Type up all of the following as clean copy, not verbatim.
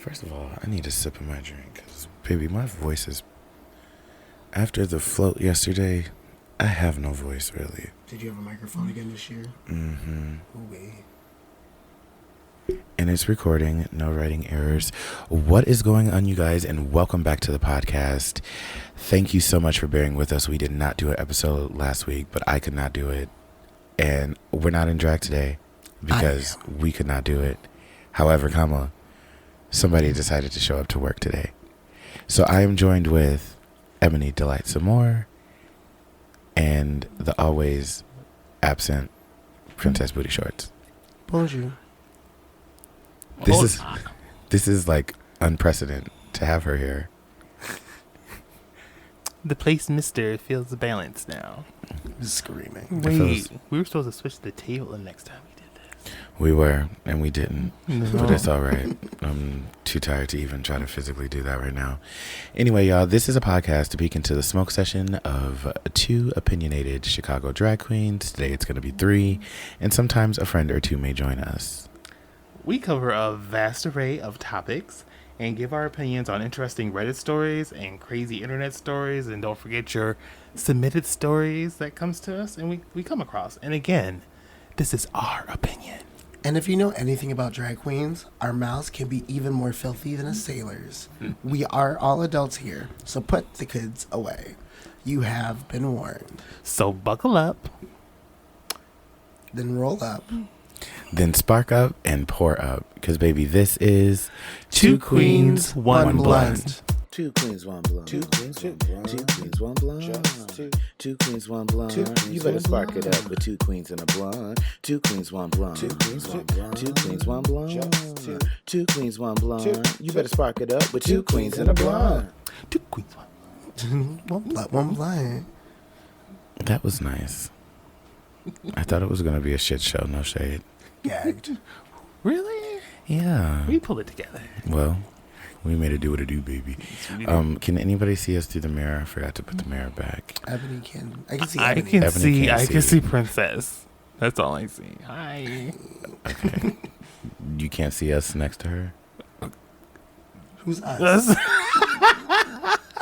First of all, I need a sip of my drink because, baby, my voice is... After the float yesterday, I have no voice, really. Did you have a microphone again this year? Mm-hmm. Ooh-wee. And it's recording, no writing errors. What is going on, you guys, and welcome back to the podcast. Thank you so much for bearing with us. We did not do an episode last week, but I could not do it. And we're not in drag today because we could not do it. However, somebody decided to show up to work today. So I am joined with Ebony Delight Zamora and the always absent Princess Bootyshorts. Bonjour. This is like unprecedented to have her here. The place mister feels the balance now. Screaming. Wait, we were supposed to switch the table the next time we did this. We were, and we didn't. No. But it's all right. I'm too tired to even try to physically do that right now. Anyway, y'all, this is a podcast to peek into the smoke session of two opinionated Chicago drag queens. Today it's going to be 3, and sometimes a friend or two may join us. We cover a vast array of topics and give our opinions on interesting Reddit stories and crazy internet stories. And don't forget your submitted stories that comes to us and we come across. And again, this is our opinion. And if you know anything about drag queens, our mouths can be even more filthy than a sailor's. We are all adults here, so put the kids away. You have been warned. So buckle up. Then roll up. Then spark up and pour up. Because, baby, this is Two Queens, One Blunt. 2 queens, 1 blunt. 2 queens, 1 blunt. 2 queens, 1 blunt. Just 2 queens, 1 blunt. You better spark it up with 2 queens and a blunt. 2 queens, 1 blunt. 2 queens, 1 blunt. 2 queens, 1 blunt. Just 2 queens, 1 blunt. You better spark it up with 2 queens and a blunt. 2 queens, 1 blunt, 1 blunt. That was nice. I thought it was going to be a shit show, no shade. Gagged. Really? Yeah. We pulled it together. Well, we made it do what it do, baby. Can anybody see us through the mirror? I forgot to put the mirror back. Ebony can. I can see I Ebony. can Ebony see. can't I can see. see Princess. That's all I see. Hi. Okay. You can't see us next to her? Who's us?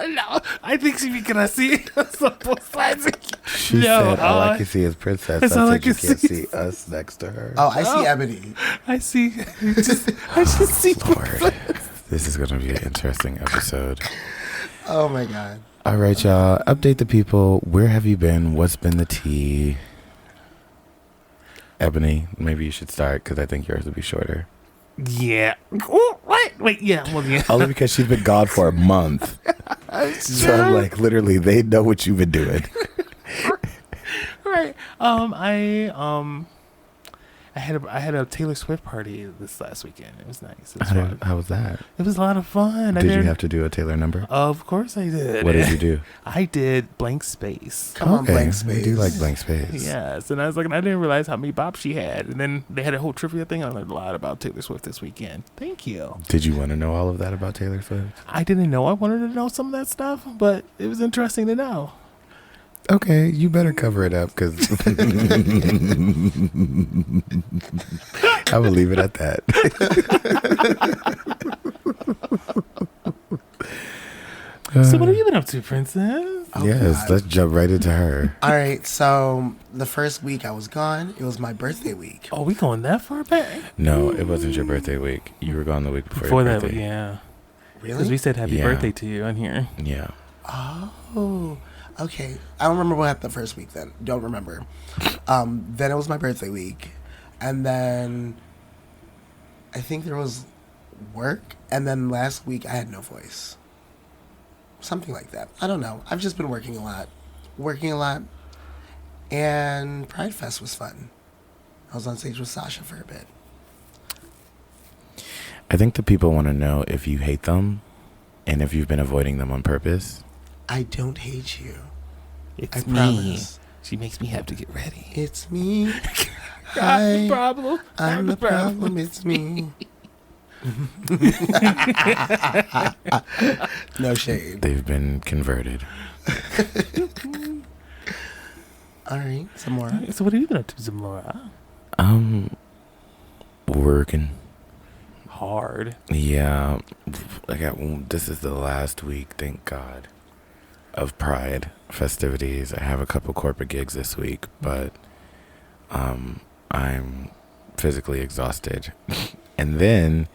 No, I think she can see us on both sides. She said all I can see is Princess. That's I all I said you can can't see. see us next to her. Oh, I see Ebony. I see. I just see. Lord. This is going to be an interesting episode. Oh, my God. All right, y'all. Update the people. Where have you been? What's been the tea? Ebony, maybe you should start because I think yours will be shorter. Yeah. Oh, what? Wait. Yeah. Well, yeah. Only because she's been gone for a month. So I'm like, literally, they know what you've been doing. Right. I had a Taylor Swift party this last weekend. It was nice. It was fun. How was that? It was a lot of fun. Did you have to do a Taylor number? Of course I did. What did you do? I did Blank Space. Come on, blank space. I do like blank space. Yes, and I was like, I didn't realize how many bops she had. And then they had a whole trivia thing. I learned a lot about Taylor Swift this weekend. Thank you. Did you want to know all of that about Taylor Swift? I didn't know I wanted to know some of that stuff, but it was interesting to know. Okay, you better cover it up because I will leave it at that. So what have you been up to, Princess? Oh, Yes, God. let's jump right into her. All right, so the first week I was gone, it was my birthday week. Oh, we going that far back? No, it wasn't your birthday week. You were gone the week before Before your that, birthday. yeah. Because Really? we said happy Yeah. birthday to you on here. Yeah. Oh, okay. I don't remember what happened the first week then. Don't remember. Then it was my birthday week. And then I think there was work. And then last week I had no voice. Something like that. I don't know. I've just been working a lot. And Pride Fest was fun. I was on stage with Sasha for a bit. I think the people want to know if you hate them and if you've been avoiding them on purpose. I don't hate you. It's I me. promise. She makes me have to get ready. It's me. I'm the problem. I'm the problem. It's me. No shade. They've been converted. All right, some more. So what have you been up to, Zamora? Working. hard. Yeah. This is the last week, thank God, of Pride festivities. I have a couple corporate gigs this week, but I'm physically exhausted. And then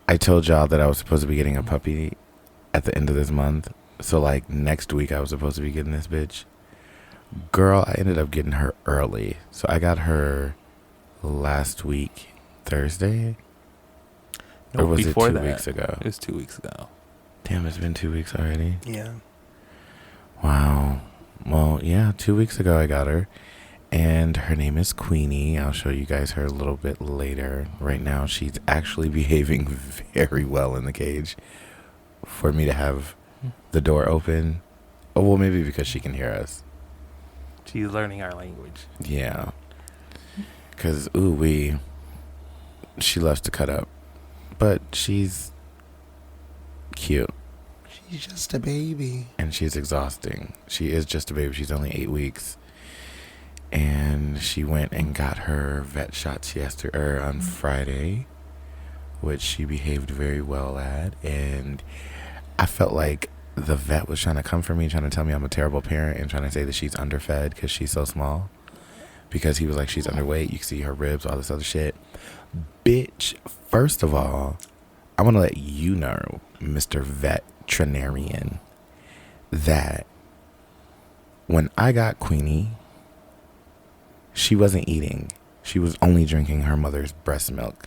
I told y'all that I was supposed to be getting a puppy at the end of this month. So like next week I was supposed to be getting this bitch. Girl, I ended up getting her early. So I got her last week, Thursday. No, or was it before 2 that, weeks ago? It was 2 weeks ago. Damn, it's been 2 weeks already. Yeah. Wow. Well, yeah, 2 weeks ago I got her. And her name is Queenie. I'll show you guys her a little bit later. Right now, she's actually behaving very well in the cage for me to have the door open. Oh, well, maybe because she can hear us. She's learning our language. Yeah. Because, she loves to cut up. But she's cute. She's just a baby. And she's exhausting. She is just a baby. She's only 8 weeks. And she went and got her vet shots on Friday, which she behaved very well at. And I felt like the vet was trying to come for me, trying to tell me I'm a terrible parent and trying to say that she's underfed because she's so small. Because he was like, she's underweight. You can see her ribs, all this other shit. Bitch, first of all, I want to let you know, Mr. Veterinarian, that when I got Queenie, she wasn't eating. She was only drinking her mother's breast milk.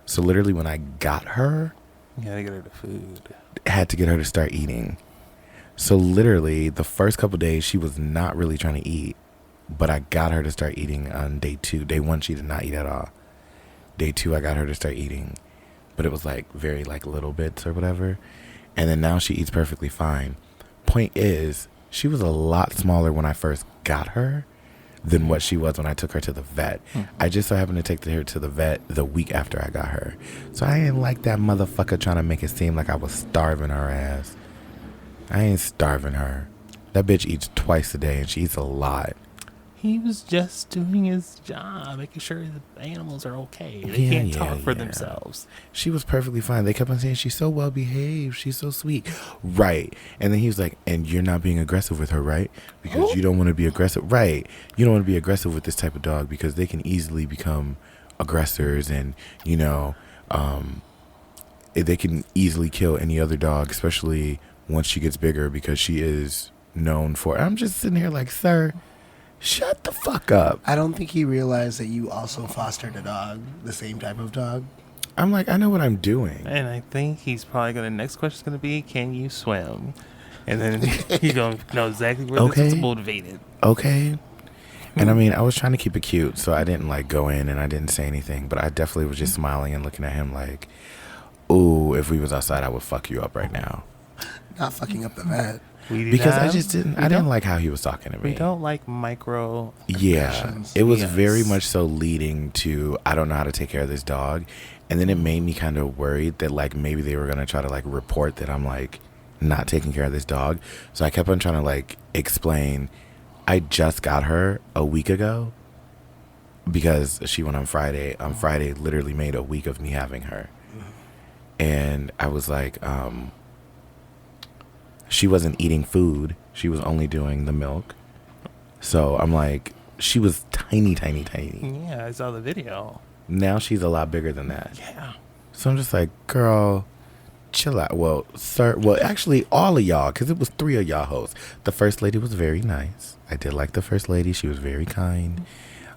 So literally when I got her, You gotta get her the food. had to get her to start eating. So literally the first couple days she was not really trying to eat, but I got her to start eating on day 2. Day 1 she did not eat at all. Day 2 I got her to start eating, but it was like very like little bits or whatever. And then now she eats perfectly fine. Point is, she was a lot smaller when I first got her than what she was when I took her to the vet. I just so happened to take her to the vet the week after I got her. So I ain't like that motherfucker trying to make it seem like I was starving her ass. I ain't starving her. That bitch eats twice a day and she eats a lot. He was just doing his job, making sure the animals are okay. They can't talk for themselves. She was perfectly fine. They kept on saying, she's so well behaved. She's so sweet. Right. And then he was like, and you're not being aggressive with her, right? Because you don't want to be aggressive. Right. You don't want to be aggressive with this type of dog because they can easily become aggressors and, they can easily kill any other dog, especially once she gets bigger because she is known for. I'm just sitting here like, sir, shut the fuck up. I don't think he realized that you also fostered a dog, the same type of dog. I'm like, I know what I'm doing. And I think he's probably going to, next question's going to be, can you swim? And then he's going to know exactly where this is motivated. Okay. And I mean, I was trying to keep it cute, so I didn't like go in and I didn't say anything, but I definitely was just smiling and looking at him like, ooh, if we was outside, I would fuck you up right now. Not fucking up the vet. Because I didn't like how he was talking to me. We don't like micro. Yeah, it was very much so leading to, I don't know how to take care of this dog. And then it made me kind of worried that like maybe they were going to try to like report that I'm like not taking care of this dog. So I kept on trying to like explain, I just got her a week ago because she went on Friday. On Friday literally made a week of me having her. And I was like, she wasn't eating food. She was only doing the milk. So I'm like, she was tiny, tiny, tiny. Yeah, I saw the video. Now she's a lot bigger than that. Yeah. So I'm just like, girl, chill out. Well, sir, actually all of y'all, because it was 3 of y'all hosts. The first lady was very nice. I did like the first lady. She was very kind.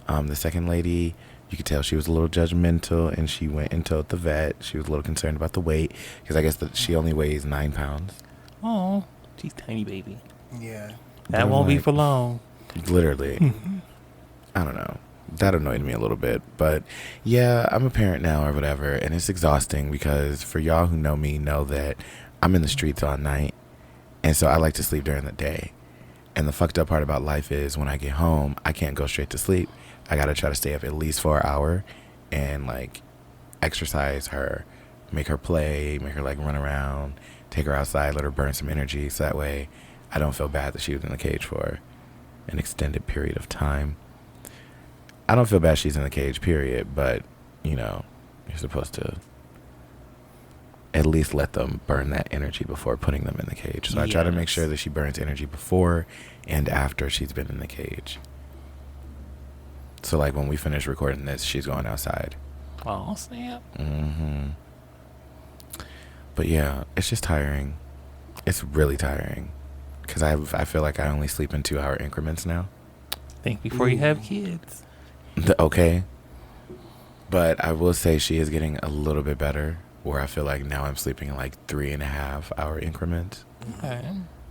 The second lady, you could tell she was a little judgmental, and she went and told the vet. She was a little concerned about the weight, because I guess that she only weighs 9 pounds. Oh, she's tiny baby. Yeah. That won't be for long. Literally. I don't know. That annoyed me a little bit. But yeah, I'm a parent now or whatever, and it's exhausting because for y'all who know me know that I'm in the streets all night, and so I like to sleep during the day. And the fucked up part about life is when I get home, I can't go straight to sleep. I gotta try to stay up at least for an hour and like exercise her, make her play, make her like run around, take her outside, let her burn some energy, so that way I don't feel bad that she was in the cage for an extended period of time. I don't feel bad she's in the cage, period, but, You're supposed to at least let them burn that energy before putting them in the cage. So I try to make sure that she burns energy before and after she's been in the cage. So like when we finish recording this, she's going outside. Oh, snap. Mm-hmm. But yeah, it's just tiring. It's really tiring. Because I feel like I only sleep in 2-hour increments now. Think before you have kids. Okay. But I will say she is getting a little bit better, where I feel like now I'm sleeping in like 3.5-hour increments. Okay.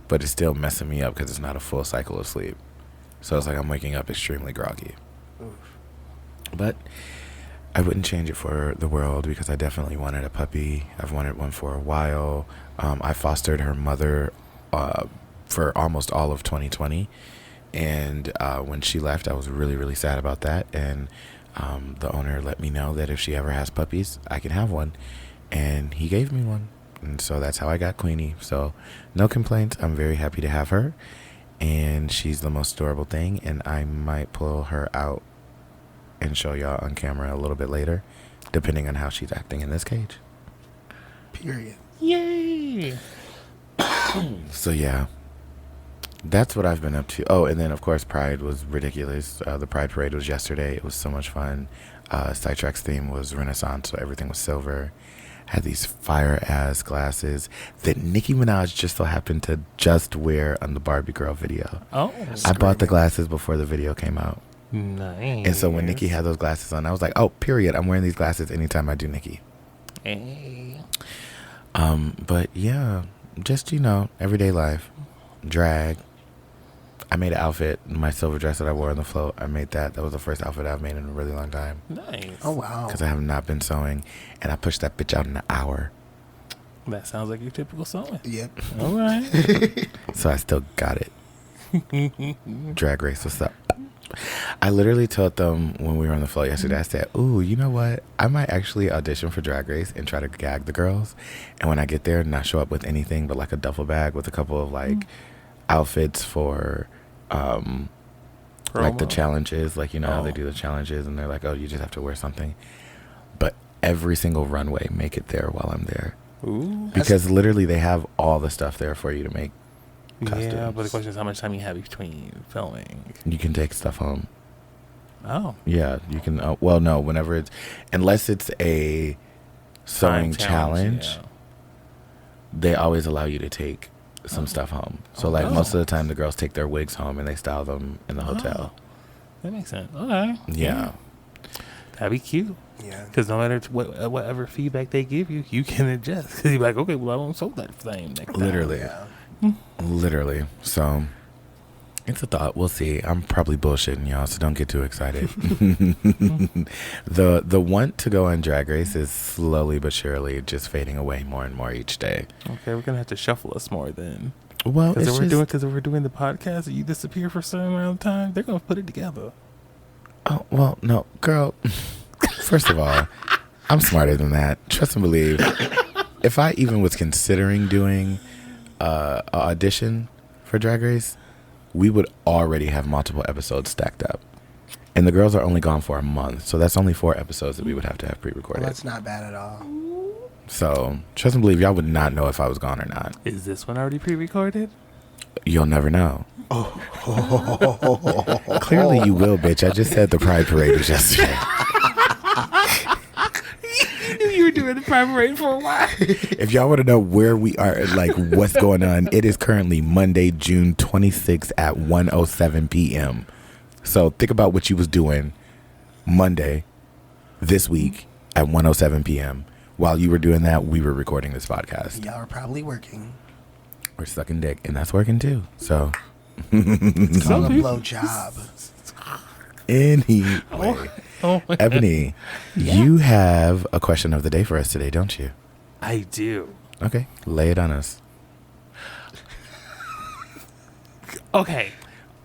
But it's still messing me up because it's not a full cycle of sleep. So it's like I'm waking up extremely groggy. But I wouldn't change it for the world because I definitely wanted a puppy. I've wanted one for a while. I fostered her mother for almost all of 2020. And when she left, I was really, really sad about that. And the owner let me know that if she ever has puppies, I can have one. And he gave me one. And so that's how I got Queenie. So no complaints. I'm very happy to have her. And she's the most adorable thing. And I might pull her out and show y'all on camera a little bit later, depending on how she's acting in this cage. Period. Yay! So yeah, that's what I've been up to. Oh, and then of course Pride was ridiculous. The Pride Parade was yesterday. It was so much fun. Sidetrack's theme was Renaissance, so everything was silver. Had these fire ass glasses that Nicki Minaj just so happened to just wear on the Barbie Girl video. Oh, I bought the glasses before the video came out. nice. And so when Nicki had those glasses on, I was like, oh, period. I'm wearing these glasses anytime I do Nicki. Hey. But yeah, just, everyday life. Drag. I made an outfit, my silver dress that I wore on the float. I made that. That was the first outfit I've made in a really long time. Nice. Oh, wow. Because I have not been sewing. And I pushed that bitch out in an hour. That sounds like your typical sewing. Yep. All right. So I still got it. Drag Race, what's up? I literally told them when we were on the float yesterday, I said, ooh, you know what? I might actually audition for Drag Race and try to gag the girls. And when I get there, not show up with anything but like a duffel bag with a couple of like outfits for like the challenges. Like, how they do the challenges and they're like, oh, you just have to wear something. But every single runway, make it there while I'm there. Ooh. Because literally they have all the stuff there for you to make costumes. Yeah, but the question is how much time you have between filming. You can take stuff home. Oh. Yeah, you can. Well, no, whenever unless it's a sewing challenge, they always allow you to take some stuff home. So most of the time the girls take their wigs home and they style them in the hotel. That makes sense. Okay. Yeah. That'd be cute. Yeah. Because no matter whatever feedback they give you, you can adjust. Because you're like, okay, well, I won't sew that thing next time. Literally. Yeah. Literally. So it's a thought. We'll see. I'm probably bullshitting y'all, so don't get too excited. The want to go on Drag Race is slowly but surely just fading away more and more each day. Okay, we're gonna have to shuffle us more then. Well, Because if we're doing the podcast and you disappear for a certain amount of time, they're gonna put it together. Oh, well, no, girl. First of all, I'm smarter than that. Trust and believe. If I even was considering doing an audition for Drag Race, we would already have multiple episodes stacked up. And the girls are only gone for a month. So that's only 4 episodes that we would have to have pre-recorded. Well, that's not bad at all. So trust and believe, y'all would not know if I was gone or not. Is this one already pre-recorded? You'll never know. Clearly you will, bitch. I just said the Pride Parade was yesterday. You knew you were doing the Pride Parade for a while. If y'all want to know where we are, like what's going on, it is currently Monday, June 26th at 1:07 p.m. So think about what you was doing Monday this week at 1:07 p.m. While you were doing that, we were recording this podcast. Y'all are probably working. We're sucking dick, and that's working too. So It's called a blow job. anyway, Ebony, Yeah. you have a question of the day for us today, don't you? I do. Okay, lay it on us. Okay.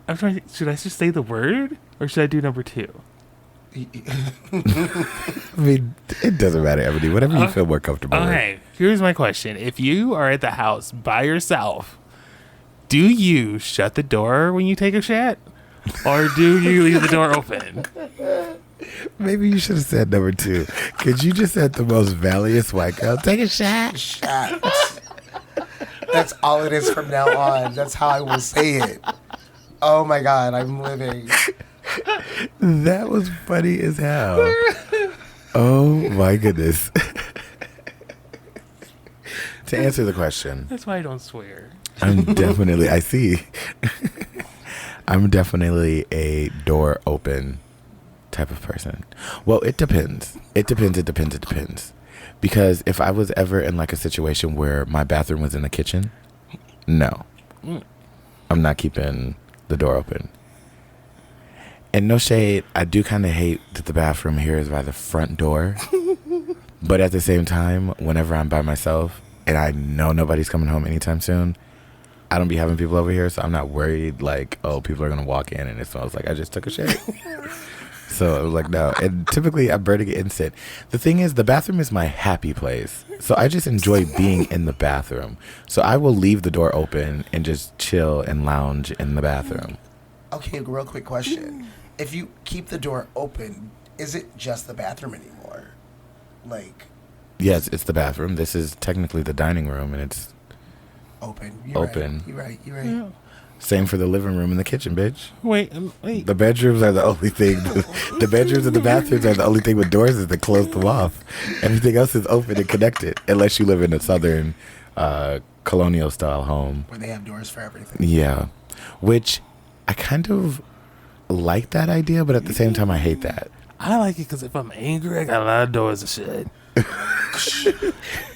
I'm trying. Should I just say the word, or should I do number 2? I mean, it doesn't matter, Ebony. Whatever you feel more comfortable with. Okay. Here's my question: if you are at the house by yourself, do you shut the door when you take a shat, or do you leave the door open? Maybe you should have said number 2. Could you just said the most valiant white girl? Take a shot. Shot. That's all it is from now on. That's how I will say it. Oh my God, I'm living. That was funny as hell. Oh my goodness. To answer the question. That's why I don't swear. I'm definitely a door open type of person. Well, it depends. It depends. Because if I was ever in like a situation where my bathroom was in the kitchen, no. I'm not keeping the door open. And no shade, I do kind of hate that the bathroom here is by the front door. But at the same time, whenever I'm by myself and I know nobody's coming home anytime soon, I don't be having people over here, so I'm not worried like, oh, people are going to walk in and it smells like I just took a shit. So I was like, no. And typically I'm burning it instant. The thing is, the bathroom is my happy place. So I just enjoy being in the bathroom. So I will leave the door open and just chill and lounge in the bathroom. Okay, real quick question. If you keep the door open, is it just the bathroom anymore? Like... Yes, it's the bathroom. This is technically the dining room, and it's open. Open. You're right. Yeah. Same for the living room and the kitchen, bitch. Wait. The bedrooms are the only thing. The bedrooms and the bathrooms are the only thing with doors is to close them off. Everything else is open and connected, unless you live in a southern colonial style home where they have doors for everything. Yeah, which I kind of like that idea, but at the same time I hate that. I like it because if I'm angry, I got a lot of doors to shut.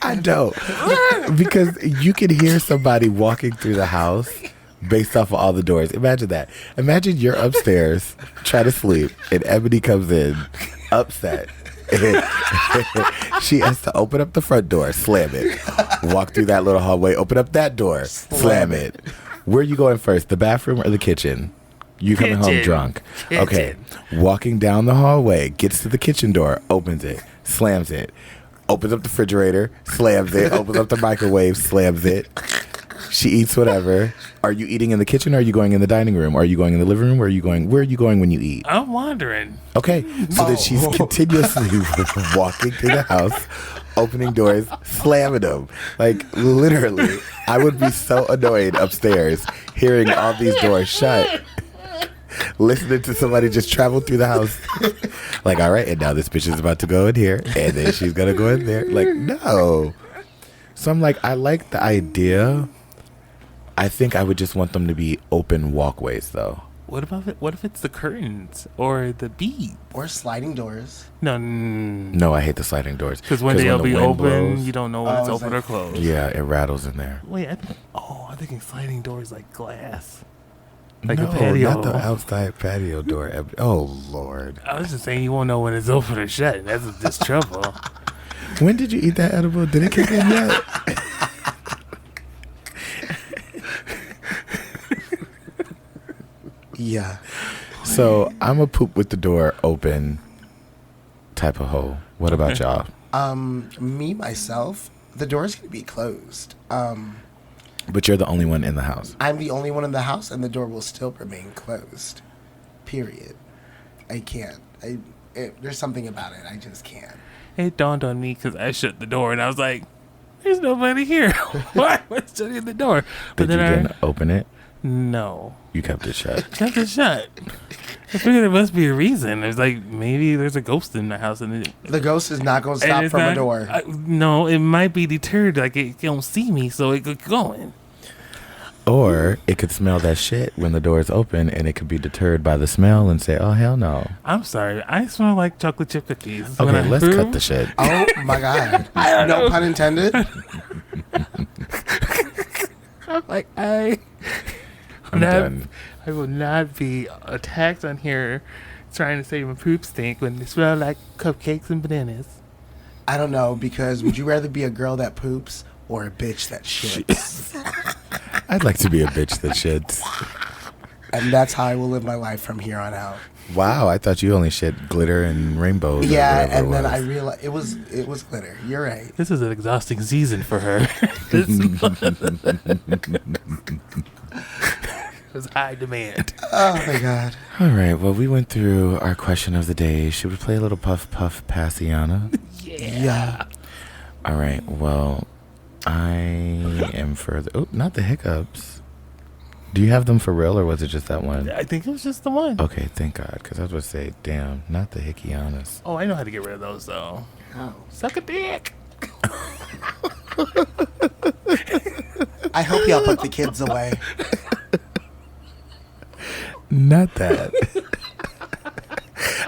I don't. Because you can hear somebody walking through the house based off of all the doors. Imagine that. Imagine you're upstairs trying to sleep and Ebony comes in upset. She has to open up the front door, slam it. Walk through that little hallway, open up that door, slam it. Where are you going first, the bathroom or the kitchen? You coming home drunk. Okay. Walking down the hallway, gets to the kitchen door, opens it, slams it, opens up the refrigerator, slams it, opens up the microwave, slams it. She eats whatever. Are you eating in the kitchen or are you going in the dining room? Are you going in the living room? Where are you going when you eat? I'm wandering. Okay. So that she's continuously walking through the house, opening doors, slamming them. Like, literally, I would be so annoyed upstairs hearing all these doors shut. Listening to somebody just travel through the house. Like, all right, and now this bitch is about to go in here, and then she's going to go in there. Like, no. So I'm like, I like the idea. I think I would just want them to be open walkways, though. What if it's the curtains or the beads? Or sliding doors. No, I hate the sliding doors. Because when they'll be open, blows, you don't know when it's open or closed. Yeah, it rattles in there. Wait, I'm thinking sliding doors like glass. Like no, a patio. Not the outside patio door. Oh, Lord. I was just saying you won't know when it's open or shut. That's just trouble. When did you eat that edible? Did it kick in yet? Yeah. So I'm a poop with the door open type of hoe. What about y'all? Me, myself, the door's going to be closed. But you're the only one in the house. I'm the only one in the house, and the door will still remain closed. Period. I can't. There's something about it. I just can't. It dawned on me because I shut the door, and I was like, there's nobody here. Why am I shutting the door? But Did you then open it? No. You kept it shut. Kept it shut. I figured there must be a reason. There's like, maybe there's a ghost in the house. And the ghost is not going to stop from a door. No, it might be deterred. Like, it don't see me, so it could go in. Or it could smell that shit when the door is open, and it could be deterred by the smell and say, oh, hell no. I'm sorry. I smell like chocolate chip cookies. Okay, let's cut the shit. Oh, my God. No pun intended. I'm like, I'm done. I will not be attacked on here trying to say my poop stink when they smell like cupcakes and bananas. I don't know, because would you rather be a girl that poops or a bitch that shits? I'd like to be a bitch that shits. And that's how I will live my life from here on out. Wow, I thought you only shit glitter and rainbows. Yeah, and then I realized it was glitter. You're right. This is an exhausting season for her. It was high demand. Oh my God. All right. Well, we went through our question of the day. Should we play a little Puff Puff Passiana? Yeah. All right. Well, I am further. Oh, not the hiccups. Do you have them for real, or was it just that one? I think it was just the one. Okay, thank God, because I was going to say, damn, not the hickeyanas. Oh, I know how to get rid of those, though. Oh. Suck a dick. I hope y'all put the kids away. Not that.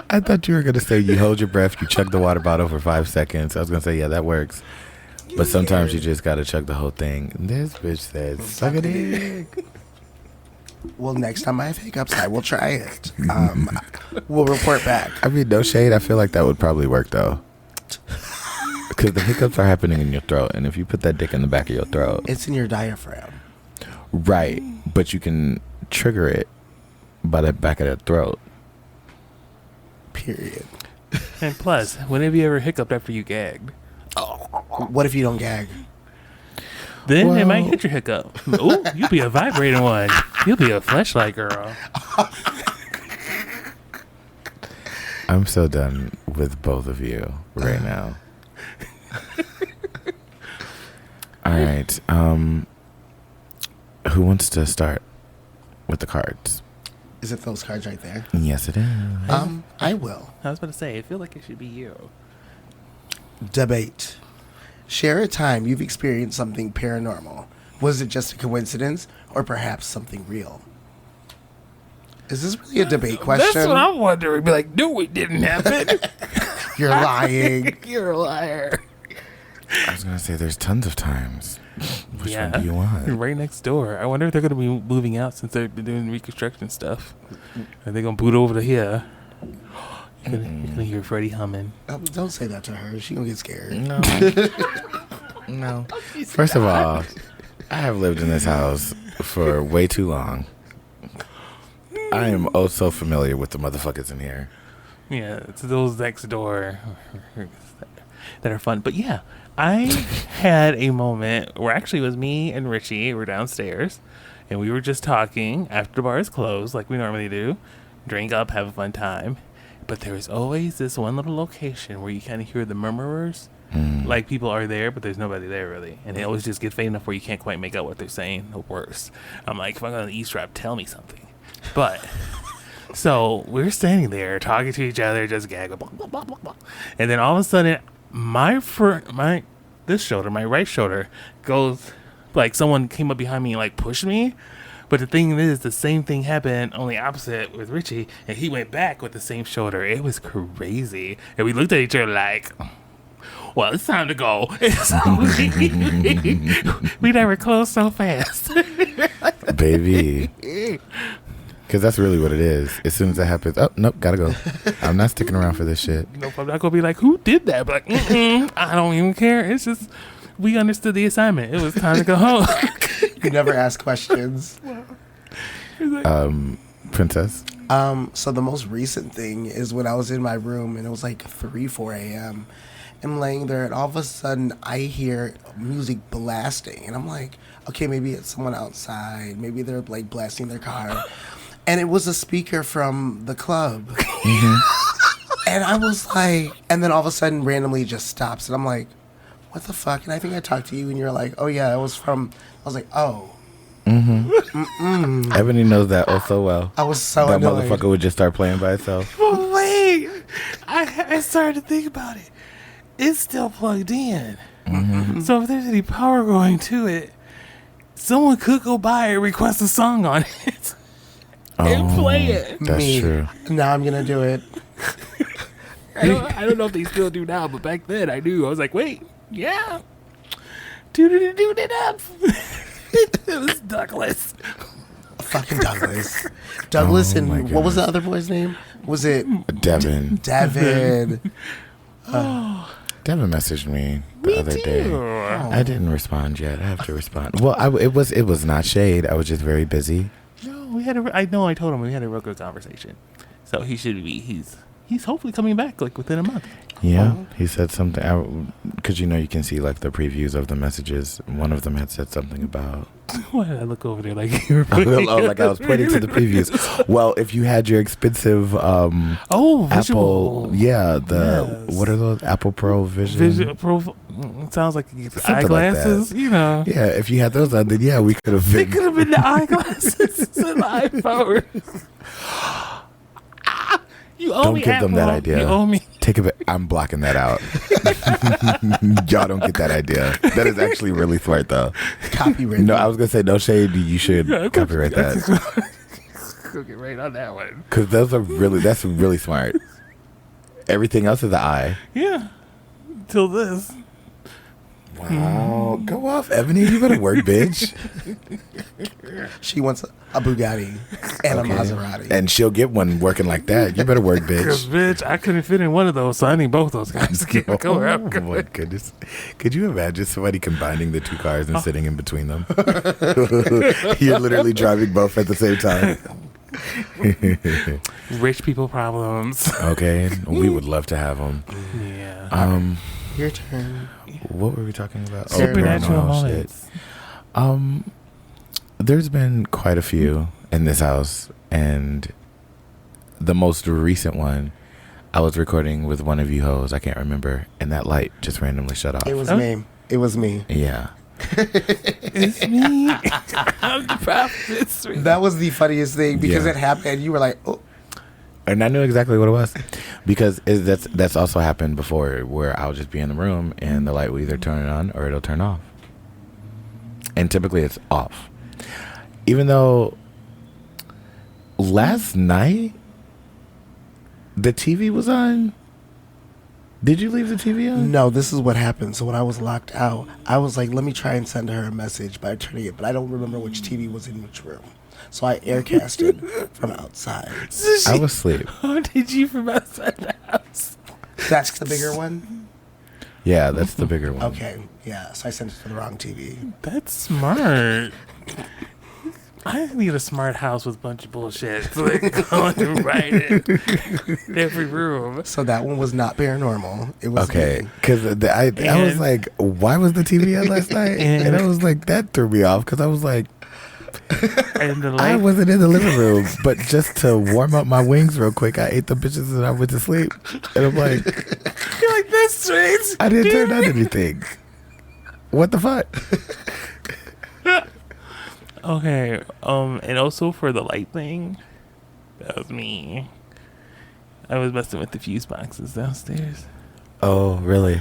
I thought you were going to say you hold your breath, you chug the water bottle for 5 seconds. I was going to say, yeah, that works. But sometimes you just got to chug the whole thing. This bitch said, suck a dick. Well, next time I have hiccups, I will try it. We'll report back. I mean, no shade. I feel like that would probably work, though. Because the hiccups are happening in your throat. And if you put that dick in the back of your throat. It's in your diaphragm. Right. But you can trigger it by the back of the throat. Period. And plus, when have you ever hiccuped after you gagged? What if you don't gag? Then Well- it might hit your hiccup. Ooh, you'll be a vibrating one. You'll be a fleshlight girl. I'm so done with both of you right now. All right. Who wants to start with the cards? Is it those cards right there? Yes, it is. I will. I was about to say, I feel like it should be you. Debate. Share a time you've experienced something paranormal. Was it just a coincidence or perhaps something real? Is this really a debate question? That's what I'm wondering. Be like, no, it didn't happen. You're lying. You're a liar. I was going to say there's tons of times. Which Yeah. one do you want? Right next door. I wonder if they're going to be moving out since they're doing reconstruction stuff. Are they going to boot over to here? You're gonna hear Freddie humming. Don't say that to her. She gonna get scared. No. No. First of all, I have lived in this house for way too long. I am oh so familiar with the motherfuckers in here. Yeah, it's those next door that are fun. But yeah, I had a moment where actually it was me and Richie were downstairs, and we were just talking after the bar is closed, like we normally do. Drink up, have a fun time. But there was always this one little location where you kind of hear the murmurers. Like people are there, but there's nobody there really. And they always just get faint enough where you can't quite make out what they're saying. The worst. I'm like, if I'm going to eavesdrop, tell me something. But, so we're standing there talking to each other, just gagging. Blah, blah, blah, blah, blah. And then all of a sudden, my right shoulder goes, like someone came up behind me and like pushed me. But the thing is, the same thing happened, only opposite with Richie, and he went back with the same shoulder. It was crazy. And we looked at each other like, well, it's time to go. We never closed so fast. Baby. Because that's really what it is. As soon as that happens, oh, nope, gotta go. I'm not sticking around for this shit. Nope, I'm not going to be like, who did that? But like, I don't even care. It's just, we understood the assignment. It was time to go home. You never ask questions. Princess? So the most recent thing is when I was in my room and it was like 4 a.m. I'm laying there and all of a sudden I hear music blasting and I'm like, okay, maybe it's someone outside. Maybe they're like blasting their car. And it was a speaker from the club. And I was like, and then all of a sudden randomly it just stops. And I'm like, what the fuck? And I think I talked to you and you're like, oh yeah, it was from, I was like, oh. Ebony knows that oh so well. I was so that annoyed. motherfucker would just start playing by itself. Well, wait. I started to think about it. It's still plugged in. So if there's any power going to it, someone could go by and request a song on it and play it. That's true. Now I'm gonna do it. I don't know if they still do now, but back then I knew. I was like, wait, yeah. Do it up. It was Douglas. Fucking Douglas. Douglas Oh my and what was the gosh. other boy's name? Was it Devin. Devin? Devin messaged me the other day. Oh. I didn't respond yet. I have to respond. Well, it was not shade. I was just very busy. No, we had I told him we had a real good conversation. So he should be, he's hopefully coming back like within a month. Yeah, he said something because you can see like the previews of the messages. One of them had said something about. Why did I look over there like you were like I was pointing to the previews. Well, if you had your expensive Apple, visual. What are those Apple Pro Vision? Sounds like Something eyeglasses. Like yeah, if you had those on, then yeah, we could have been. They could have been the eyeglasses and the iPhone. You owe don't me give Apple. them that idea. You owe me. Take it. I'm blocking that out. Y'all don't get that idea. That is actually really smart, though. Copyright. No, I was gonna say no shade. You should copyright that. Get right on that one. Because that's really smart. Everything else is the eye. Yeah. Till this. Wow. Go off, Ebony. You better work, bitch. She wants a Bugatti and a Maserati. And she'll get one working like that. You better work, Because, bitch. bitch, I couldn't fit in one of those, so I need both those guys. Go Oh, my goodness. Could you imagine somebody combining the two cars and sitting in between them? You're literally driving both at the same time. Rich people problems. Okay. We would love to have them. Yeah. Your turn. What were we talking about? Supernatural moments. There's been quite a few in this house, and the most recent one, I was recording with one of you hoes, I can't remember, and that light just randomly shut off. It was me. It was me. Yeah. It's me. I'm the prophet. That was the funniest thing because Yeah. it happened. You were like, oh. And I knew exactly what it was because that's also happened before where I'll just be in the room and the light will either turn on or it'll turn off. And typically it's off. Even though last night the TV was on. Did you leave the TV on? No, this is what happened. So when I was locked out, I was like, let me try and send her a message by turning it. But I don't remember which TV was in which room. So I aircasted from outside. I was asleep. How did you from outside the house? That's the bigger one? Yeah, that's the bigger one. Okay, yeah. So I sent it to the wrong TV. That's smart. I need a smart house with a bunch of bullshit. Like going right in every room. So that one was not paranormal. It was Okay, me. because I was like, why was the TV on last night? And I was like, that threw me off because I was like, And the I light. wasn't in the living room, but just to warm up my wings real quick, I ate the bitches and I went to sleep. And I'm like, You're like this, straight. I didn't turn on anything. What the fuck? Okay. And also for the light thing, that was me. I was messing with the fuse boxes downstairs. Oh, really?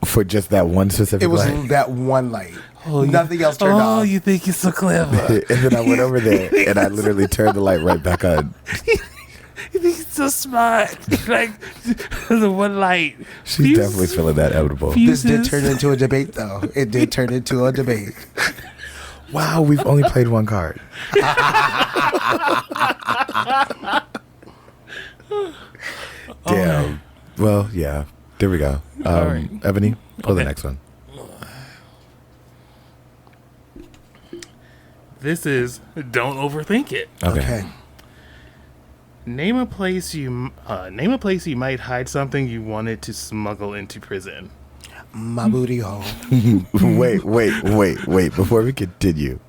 For just that one specific It was light? that one light. Oh, Nothing else turned off. Oh, you think you're so clever. And then I went over there and I literally turned the light right back on. You think you're so smart. Like, the one light. She's definitely feeling that edible. This did turn into a debate, though. It did turn into a debate. Wow, we've only played one card. Damn. Well, yeah. There we go. All right. Ebony, pull the Okay. next one. This is don't overthink it. Okay. Name a place you might hide something you wanted to smuggle into prison. My booty hole. Wait. Before we continue,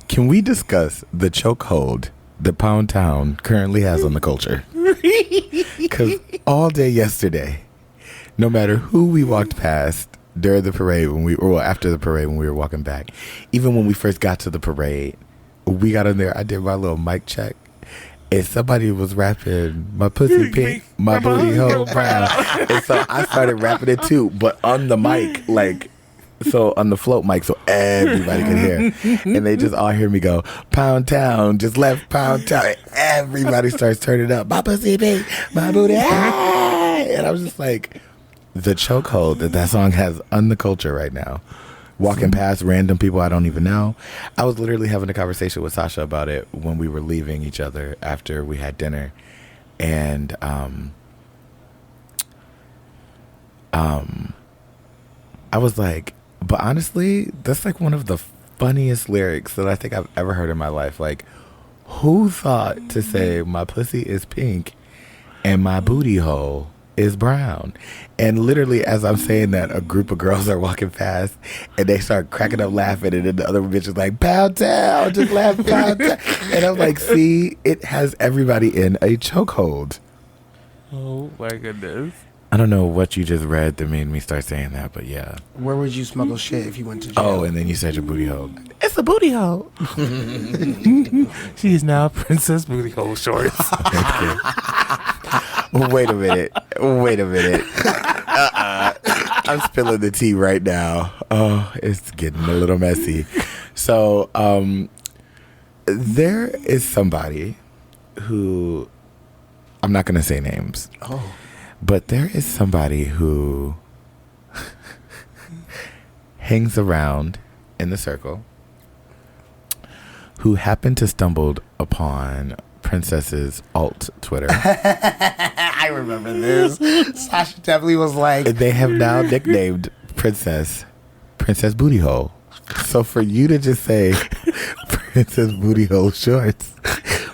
can we discuss the chokehold that Pound Town currently has on the culture? Because all day yesterday, no matter who we walked past during the parade, after the parade when we were walking back, even when we first got to the parade, we got in there. I did my little mic check. And somebody was rapping, my pussy pink, my booty hole brown. And so I started rapping it too, but on the mic, on the float mic, so everybody could hear. And they just all hear me go, Pound Town, just left Pound Town. And everybody starts turning up, my pussy pink, my booty, and I was just like, the chokehold that song has on the culture right now. Walking past random people I don't even know. I was literally having a conversation with Sasha about it when we were leaving each other after we had dinner. And I was like, but honestly, that's like one of the funniest lyrics that I think I've ever heard in my life. Like, who thought to say my pussy is pink and my booty hole is brown. And literally, as I'm saying that, a group of girls are walking past, and they start cracking up laughing, and then the other bitch is like, pound town, just laugh, pound town. And I'm like, see, it has everybody in a chokehold. Oh my goodness. I don't know what you just read that made me start saying that, but yeah. Where would you smuggle shit if you went to jail? Oh, and then you said your booty hole. It's a booty hole. She is now Princess Bootyshorts. Wait a minute. I'm spilling the tea right now. Oh, it's getting a little messy. So, there is somebody who, I'm not going to say names. Oh. But there is somebody who hangs around in the circle who happened to stumble upon Princess's alt Twitter. I remember this. Sasha definitely was like... They have now nicknamed Princess Booty Hole. So for you to just say Princess Booty Hole Shorts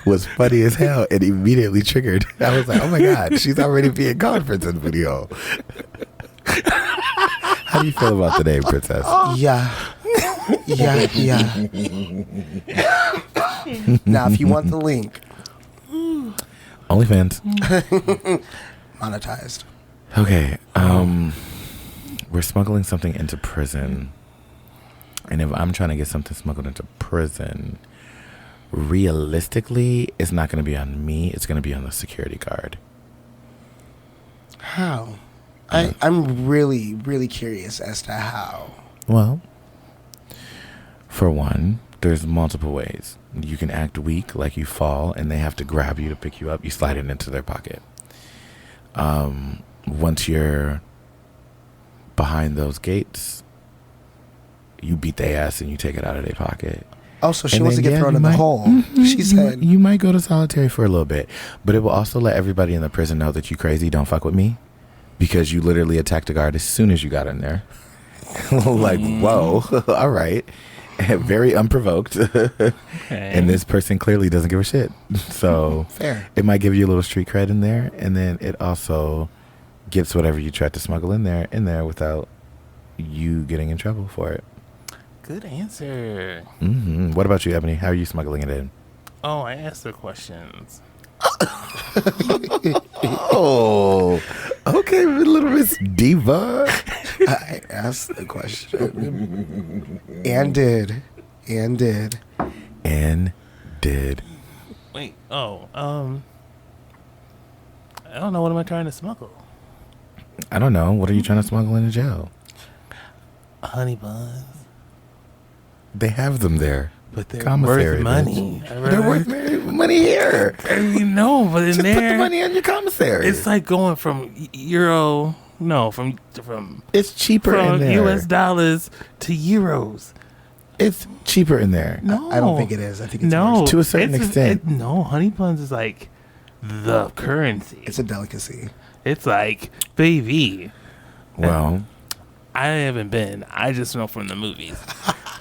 was funny as hell and immediately triggered. I was like, oh my God, she's already being called Princess Booty Hole. How do you feel about the name, Princess? Yeah. Now, if you want the link. OnlyFans. Monetized. Okay. We're smuggling something into prison. And if I'm trying to get something smuggled into prison, realistically, it's not going to be on me. It's going to be on the security guard. How? I'm really, really curious as to how. Well, for one, there's multiple ways. You can act weak, like you fall, and they have to grab you to pick you up. You slide it into their pocket. Once you're behind those gates, you beat their ass and you take it out of their pocket. Oh, so she wants to get thrown in the hole. She said... You might go to solitary for a little bit, but it will also let everybody in the prison know that you crazy, don't fuck with me, because you literally attacked a guard as soon as you got in there. Like, whoa, all right. Very unprovoked. And this person clearly doesn't give a shit. So fair. It might give you a little street cred in there, and then it also gets whatever you tried to smuggle in there without you getting in trouble for it. Good answer. Mm-hmm. What about you, Ebony? How are you smuggling it in? Oh, I asked the questions. Oh, okay, little Miss Diva. I asked the question. And did. Wait, I don't know. What am I trying to smuggle? I don't know. What are you trying to smuggle into jail? Honey buns. They have them there. But they're Commissary, worth money. They're worth money here. You know, but in Just there, put the money on your commissary. it's like going from It's cheaper in there. US dollars to euros. It's cheaper in there. No, I don't think it is. I think it's no, worse. To a certain extent. No, honey buns is like the currency. It's a delicacy. It's like, baby. Well, I haven't been. I just know from the movies.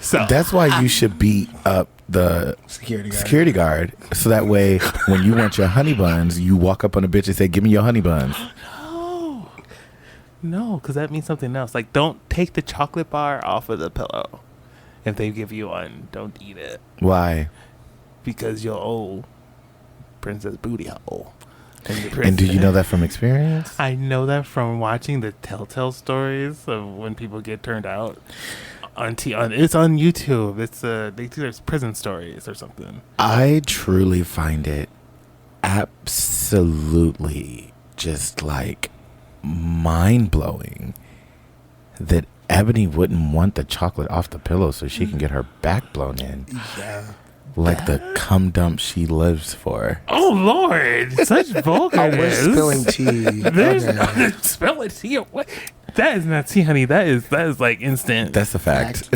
So that's why you should beat up the security guard, so that way when you want your honey buns, you walk up on a bitch and say, "Give me your honey buns." No, because that means something else. Like, don't take the chocolate bar off of the pillow. If they give you one, don't eat it. Why? Because you'll owe Princess Booty Hole. And do you know that from experience? I know that from watching the Telltale stories of when people get turned out. It's on YouTube. It's they do their prison stories or something. I truly find it absolutely just like mind-blowing that Ebony wouldn't want the chocolate off the pillow so she can get her back blown in. Yeah. Like the cum dump she lives for. Oh, Lord. Such vulgar. Oh, we're spilling tea. There's spilling tea. What? That is not tea, honey. That is like instant. That's a fact.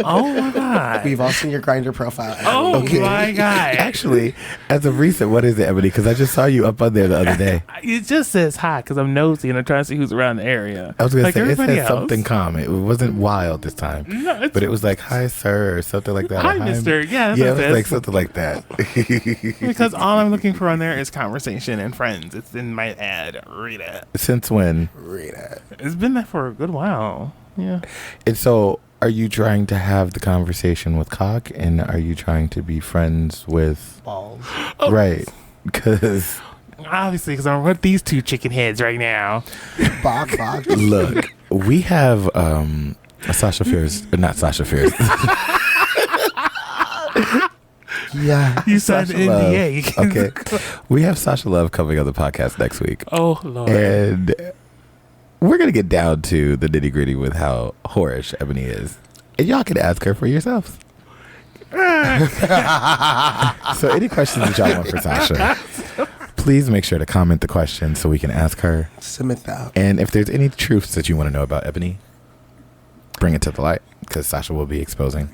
Oh my god. We've all seen your Grindr profile. Oh my god. Actually, as of recent, what is it, Ebony? Because I just saw you up on there the other day. It just says hi because I'm nosy and I'm trying to see who's around the area. I was going like to say, it everybody said something common. It wasn't wild this time. No, But it was like, hi, sir, or something like that. Hi, mister. Yeah, Yeah, it that's was what like it something like that. says. Because all I'm looking for on there is conversation and friends. It's in my ad. Read it. Since when? Read it. It's been there for a good while. Yeah. And so, are you trying to have the conversation with Cock? And are you trying to be friends with... Balls. Right. Because... Obviously, because I'm with these two chicken heads right now. Bog. Look, we have Sasha Fierce... Not Sasha Fierce. Yeah. You signed Sasha an Love. NDA. Okay. We have Sasha Love coming on the podcast next week. Oh, Lord. And we're going to get down to the nitty gritty with how whorish Ebony is. And y'all can ask her for yourselves. So any questions that y'all want for Sasha, please make sure to comment the question so we can ask her. Submit that. And if there's any truths that you want to know about Ebony, bring it to the light because Sasha will be exposing.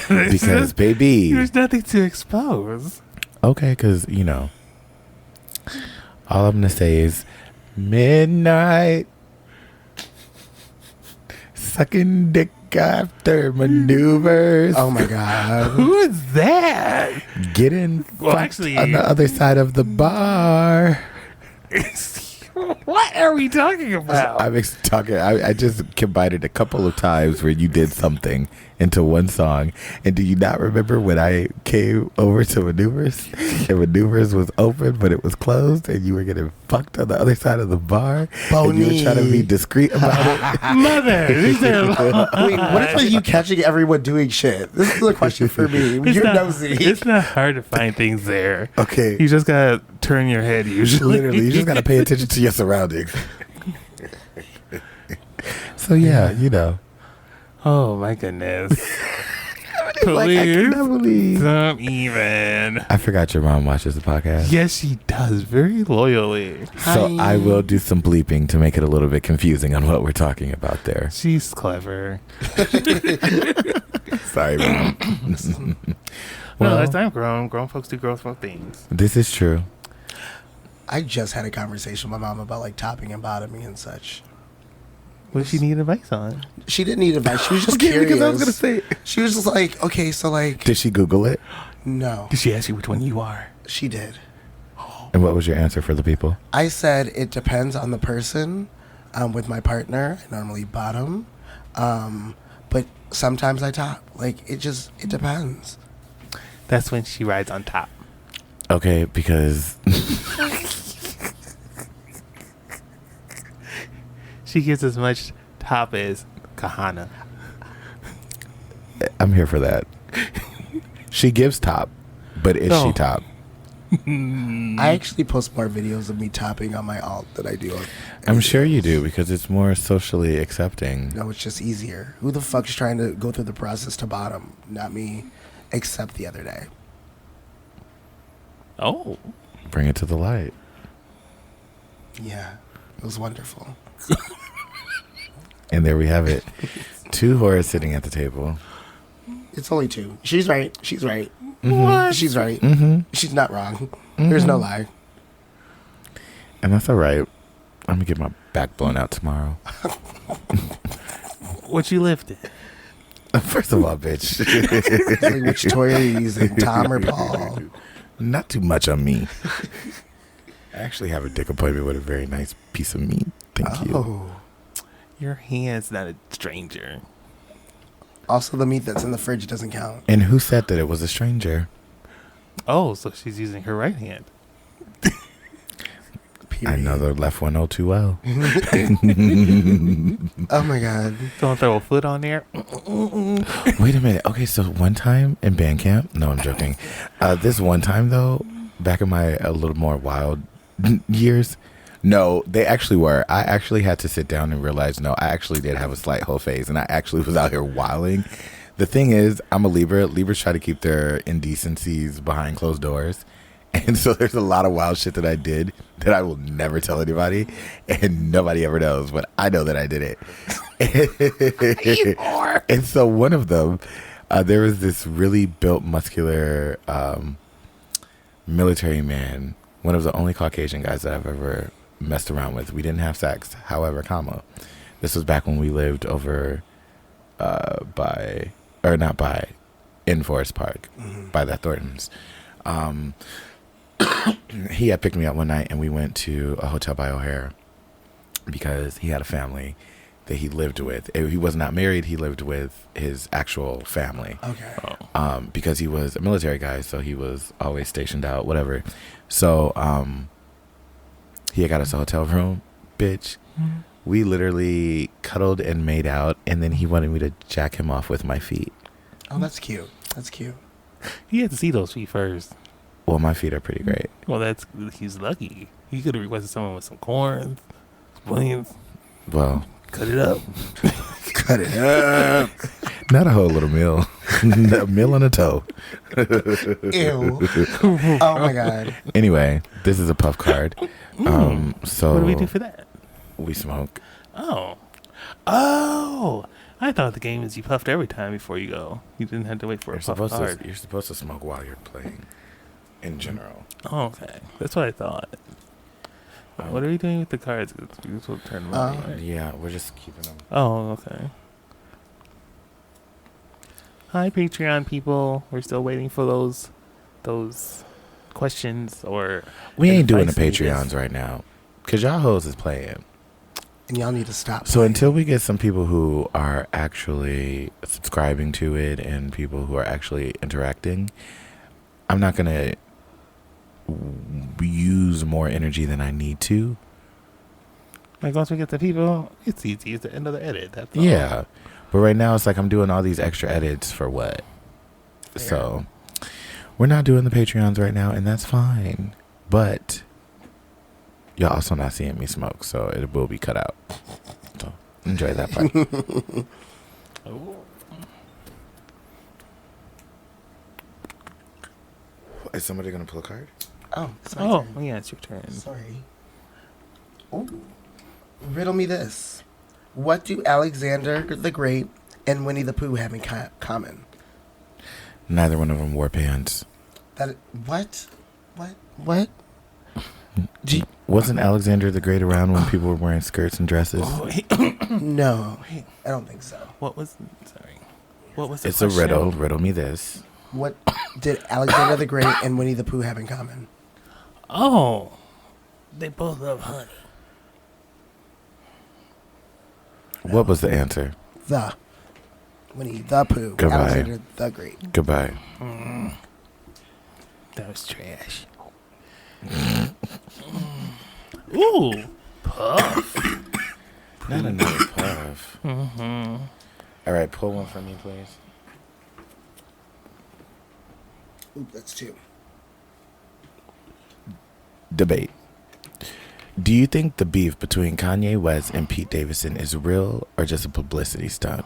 Because, baby. There's nothing to expose. Okay, because, you know, all I'm going to say is midnight sucking dick after maneuvers. Oh my god. Who is that? Getting Well, fucked actually- on the other side of the bar. What are we talking about? I just combined it a couple of times where you did something into one song. And do you not remember when I came over to Maneuvers and Maneuvers was open but it was closed and you were getting fucked on the other side of the bar and you were trying to be discreet about it? Mother, these are Wait, what if like you catching everyone doing shit? This is a question for me. You're nosy. It's not hard to find things there. Okay. You just gotta turn your head usually. Literally, you just got to pay attention to your surroundings. So yeah, you know. Oh my goodness. Like, I Please cannot believe. don't even. I forgot your mom watches the podcast. Yes, she does very loyally. So I will do some bleeping to make it a little bit confusing on what we're talking about there. She's clever. Sorry, Mom. Well, Well, as I'm grown, grown folks do grown folk things. this is true. I just had a conversation with my mom about like topping and bottoming and such. What does she need advice on? She didn't need advice. She was just Okay, curious. because I was gonna say. She was just like, okay, so like, Did she Google it? no, Did she ask you which one you are? she did. And what was your answer for the people? I said it depends on the person. With my partner, I normally bottom, but sometimes I top. Like it depends. That's when she rides on top. Okay, because She gets as much top as Kahana. I'm here for that. She gives top, but is she Oh. top? I actually post more videos of me topping on my alt than I do on. I'm sure you do because it's more socially accepting. No, it's just easier. Who the fuck is trying to go through the process to bottom? Not me, except the other day. Oh. Bring it to the light. Yeah, it was wonderful. And there we have it. Two whores sitting at the table. It's only two. She's right. She's right. What? She's right. Mm-hmm. She's not wrong. There's no lie. And that's all right. I'm going to get my back blown out tomorrow. What you lifted? First of all, bitch. Like, which toy are you using, Tom or Paul? Not too much on me. I actually have a dick appointment with a very nice piece of meat. Thank you. Oh. Your hand's not a stranger. Also, the meat that's in the fridge doesn't count. And who said that it was a stranger? Oh, so she's using her right hand. Period. I know the left one oh too well. Oh my god. Don't throw a foot on there. Wait a minute. Okay, so one time in band camp, no, I'm joking. This one time though, back in my a little more wild years, no, they actually were. I actually had to sit down and realize, no, I actually did have a slight hoe phase, and I actually was out here wilding. The thing is, I'm a Libra. Libras try to keep their indecencies behind closed doors, And so there's a lot of wild shit that I did that I will never tell anybody, and nobody ever knows, but I know that I did it. And so one of them, there was this really built, muscular military man, one of the only Caucasian guys that I've ever messed around with. We didn't have sex, however, this was back when we lived over in Forest Park, by that Thornton's. He had picked me up one night and we went to a hotel by O'Hare because he had a family that he lived with. He was not married. He lived with his actual family. Okay. Because he was a military guy, so he was always stationed out, whatever. So he had got us a hotel room, bitch. We literally cuddled and made out, and then he wanted me to jack him off with my feet. Oh, that's cute. That's cute. You had to see those feet first. Well, my feet are pretty great. Well, he's lucky. He could have requested someone with some corn, williams. Well, cut it up. Cut it up. Not a whole little meal. A meal and a toe. Ew. Oh my God. Anyway, this is a puff card. So What do we do for that? We smoke. Oh, I thought the game is you puffed every time before you go. You didn't have to wait for a puff card. You're supposed to smoke while you're playing, in general. Oh, okay. That's what I thought. What are we doing with the cards? We're supposed to turn them over, right? Yeah, we're just keeping them. Oh, okay. Hi, Patreon people. We're still waiting for those questions or. We ain't doing the advice needed. Patreons right now, cause y'all hoes is playing. And y'all need to stop. So until we get some people who are actually subscribing to it and people who are actually interacting, I'm not gonna use more energy than I need to. Like once we get the people, it's easy. It's the end of the edit. That's all. Yeah, but right now it's like I'm doing all these extra edits for what? Fair. So we're not doing the Patreons right now, and that's fine. But y'all also not seeing me smoke, so it will be cut out. So enjoy that part. Oh. Is somebody gonna pull a card? Oh, it's my Oh, turn. yeah, it's your turn. Sorry. Ooh. Riddle me this. What do Alexander the Great and Winnie the Pooh have in common? Neither one of them wore pants. What? Wasn't Alexander the Great around when people were wearing skirts and dresses? No, I don't think so. What was the It's question? a riddle. Riddle me this. What did Alexander the Great and Winnie the Pooh have in common? Oh, they both love honey. What was the answer? The Winnie the Pooh. Goodbye. Alexander the Great. Goodbye. That was trash. Ooh, puff. Not another puff. Mm-hmm. All right, pull one for me, please. Ooh, that's two. Debate. Do you think the beef between Kanye West and Pete Davidson is real or just a publicity stunt?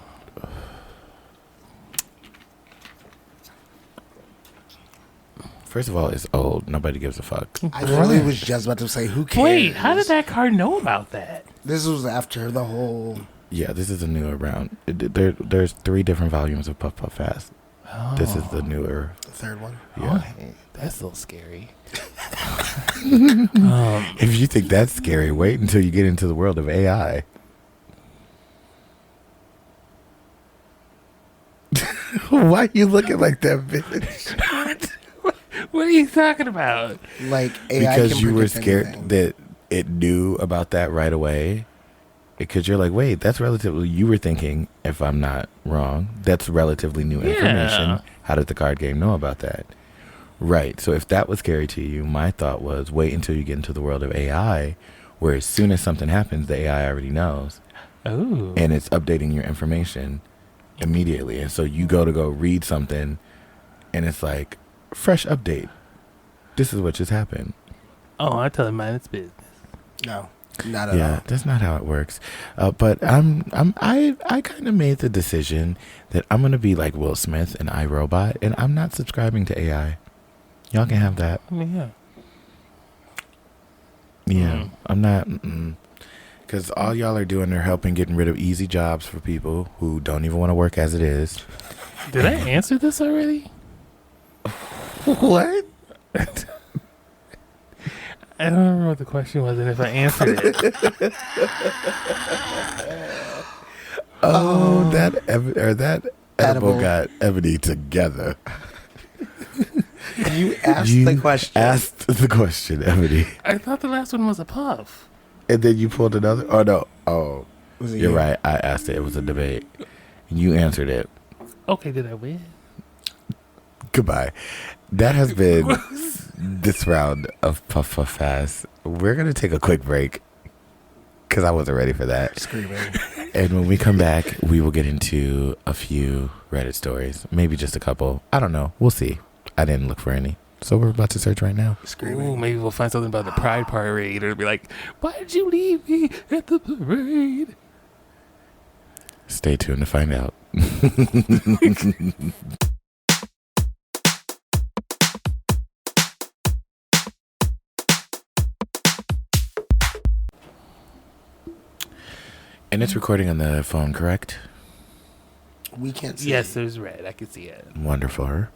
First of all, it's old. Nobody gives a fuck. I literally was just about to say, who cares? Wait, how did that card know about that? This was after the whole... Yeah, this is a newer round. There's 3 different volumes of Puff Puff Fast. Oh. This is the newer. The third one. Yeah. Okay, that's a little scary. If you think that's scary, wait until you get into the world of AI. Why are you looking like that, bitch? What are you talking about? Like, AI Because can you were predict scared anything. that it knew about that right away. Because you're like, wait, that's relatively. You were thinking, if I'm not wrong, that's relatively new information. Yeah. How did the card game know about that? Right. So if that was scary to you, my thought was wait until you get into the world of AI, where as soon as something happens, the AI already knows. Oh. And it's updating your information immediately. And so you go read something, and it's like, fresh update. This is what just happened. Oh, I tell him mine it's business. No, not at Yeah, all. that's not how it works. But I kind of made the decision that I'm gonna be like Will Smith and iRobot, and I'm not subscribing to AI. Y'all can have that. I mean, yeah. Yeah, I'm not. Because all y'all are doing are helping getting rid of easy jobs for people who don't even want to work as it is. Did I answer this already? What? I don't remember what the question was, and if I answered it. That edible got Ebony together. You asked the question. Asked the question, Ebony. I thought the last one was a puff. And then you pulled another. Oh no. Oh, Was it you're you? right. I asked it. It was a debate. You answered it. Okay, did I win? Goodbye. That has been this round of Puff Puff Fast. We're going to take a quick break because I wasn't ready for that. Screaming. And when we come back, we will get into a few Reddit stories. Maybe just a couple. I don't know. We'll see. I didn't look for any. So we're about to search right now. Screaming. Ooh, maybe we'll find something about the Pride Parade. It'll be like, why did you leave me at the parade? Stay tuned to find out. And it's recording on the phone, correct? We can't see. Yes, there's red. I can see it. Wonderful.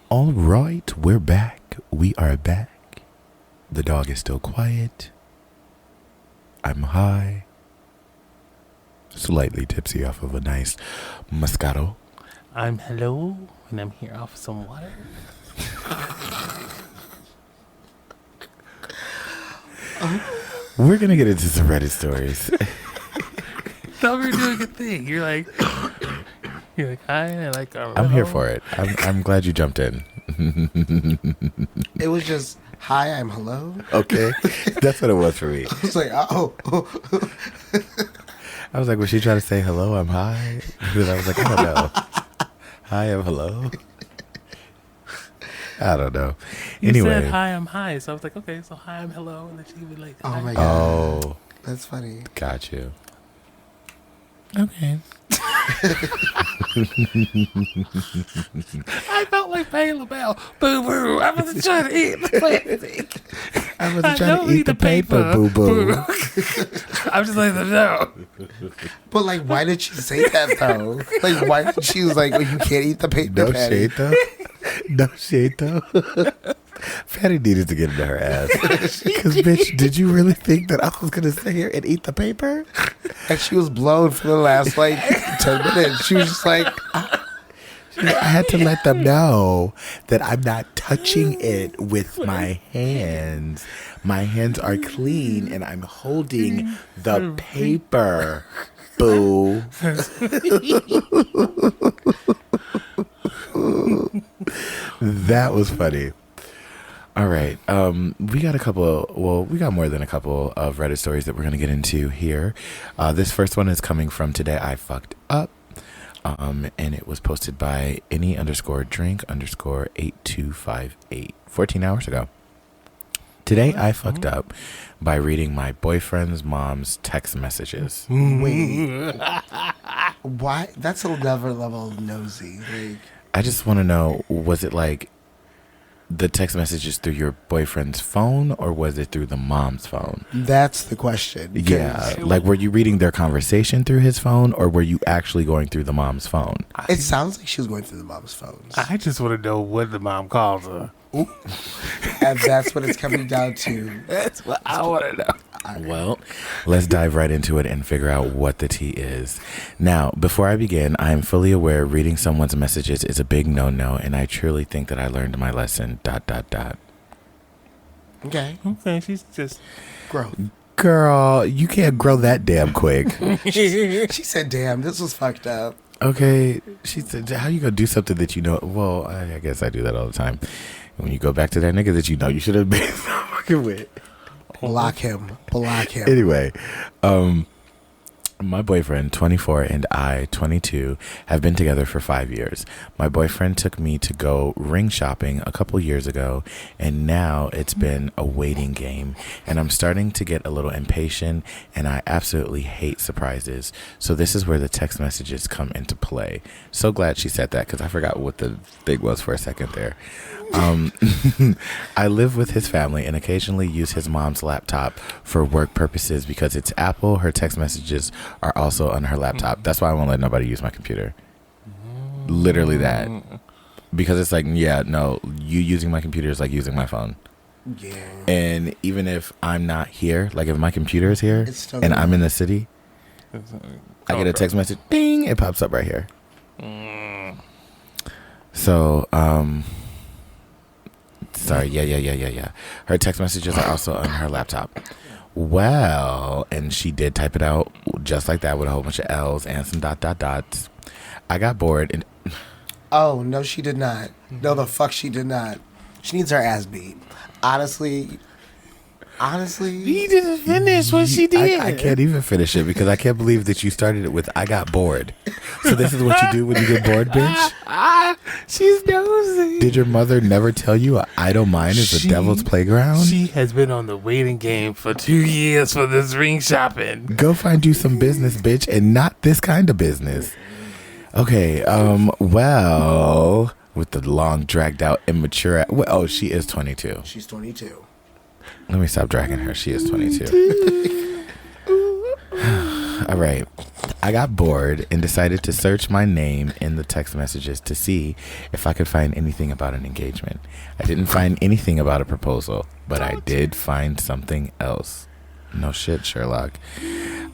All right, we're back. We are back. The dog is still quiet. I'm high. Slightly tipsy off of a nice Moscato. I'm hello, and I'm here off some water. We're going to get into some Reddit stories. Thought we were doing a thing. You're like, hi, and I like, I'm here for it. I'm glad you jumped in. It was just, hi, I'm hello. Okay. That's what it was for me. I was like, oh. I was like, was she trying to say hello? I'm high? And I was like, I don't know. Hi, I'm hello. I don't know. You Anyway. said, hi, I'm high. So I was like, okay, so hi, I'm hello. And then she would like, Oh hi. my God. Oh, That's funny. got you. Okay. I felt like paying the bell. Boo boo. I wasn't trying to eat the plastic. I wasn't trying to eat the paper, boo boo. I was just like, no. But like, why did she say that though? Like, why did she was like, oh, you can't eat the paper No patty? shade though. No shade though. Patty needed to get into her ass. Because, bitch, did you really think that I was going to sit here and eat the paper? And she was blown for the last like 10 minutes. She was just like, I had to let them know that I'm not touching it with my hands. My hands are clean and I'm holding the paper. Boo. That was funny. All right. We got more than a couple of Reddit stories that we're going to get into here. This first one is coming from Today I Fucked Up. And it was posted by any_drink_8258 14 hours ago. Today I fucked up by reading my boyfriend's mom's text messages. wait, why? That's another level of nosy. Like, I just want to know, was it like the text messages through your boyfriend's phone or was it through the mom's phone? that's the question. Yeah. Like, were you reading their conversation through his phone or were you actually going through the mom's phone? It sounds like she was going through the mom's phones. I just want to know what the mom calls her. And that's what it's coming down to. That's what I want to know. Well, let's dive right into it and figure out what the tea is. Now, before I begin, I am fully aware reading someone's messages is a big no-no, and I truly think that I learned my lesson, ... Okay. Okay, she's just Growth. Girl, you can't grow that damn quick. She said, damn, this was fucked up. Okay. She said, how you gonna do something that you know? Well, I guess I do that all the time. When you go back to that nigga that you know you should have been fucking with. Block him. Block him. Anyway, My boyfriend, 24, and I, 22, have been together for 5 years. My boyfriend took me to go ring shopping a couple years ago, and now it's been a waiting game, and I'm starting to get a little impatient, and I absolutely hate surprises. So this is where the text messages come into play. So glad she said that, because I forgot what the thing was for a second there. I live with his family and occasionally use his mom's laptop for work purposes because it's Apple. Her text messages are also on her laptop. That's why I won't let nobody use my computer. Literally that. Because it's like, yeah, no, you using my computer is like using my phone. Yeah. And even if I'm not here, like if my computer is here and I'm in the city, I get a text message, ding, it pops up right here. So, sorry, yeah. Her text messages are also on her laptop. Well, and she did type it out just like that with a whole bunch of L's and some dots. I got bored and... Oh, no, she did not. No, the fuck she did not. She needs her ass beat. Honestly... You didn't finish what she did. I can't even finish it because I can't believe that you started it with, I got bored. So this is what you do when you get bored, bitch? She's nosy. Did your mother never tell you an idle mind is the devil's playground? She has been on the waiting game for 2 years for this ring shopping. Go find you some business, bitch, and not this kind of business. Okay, well, with the long, dragged out, immature... Oh, she is 22. She's 22. Let me stop dragging her. She is 22. All right. I got bored and decided to search my name in the text messages to see if I could find anything about an engagement. I didn't find anything about a proposal, but I did find something else. No shit, Sherlock.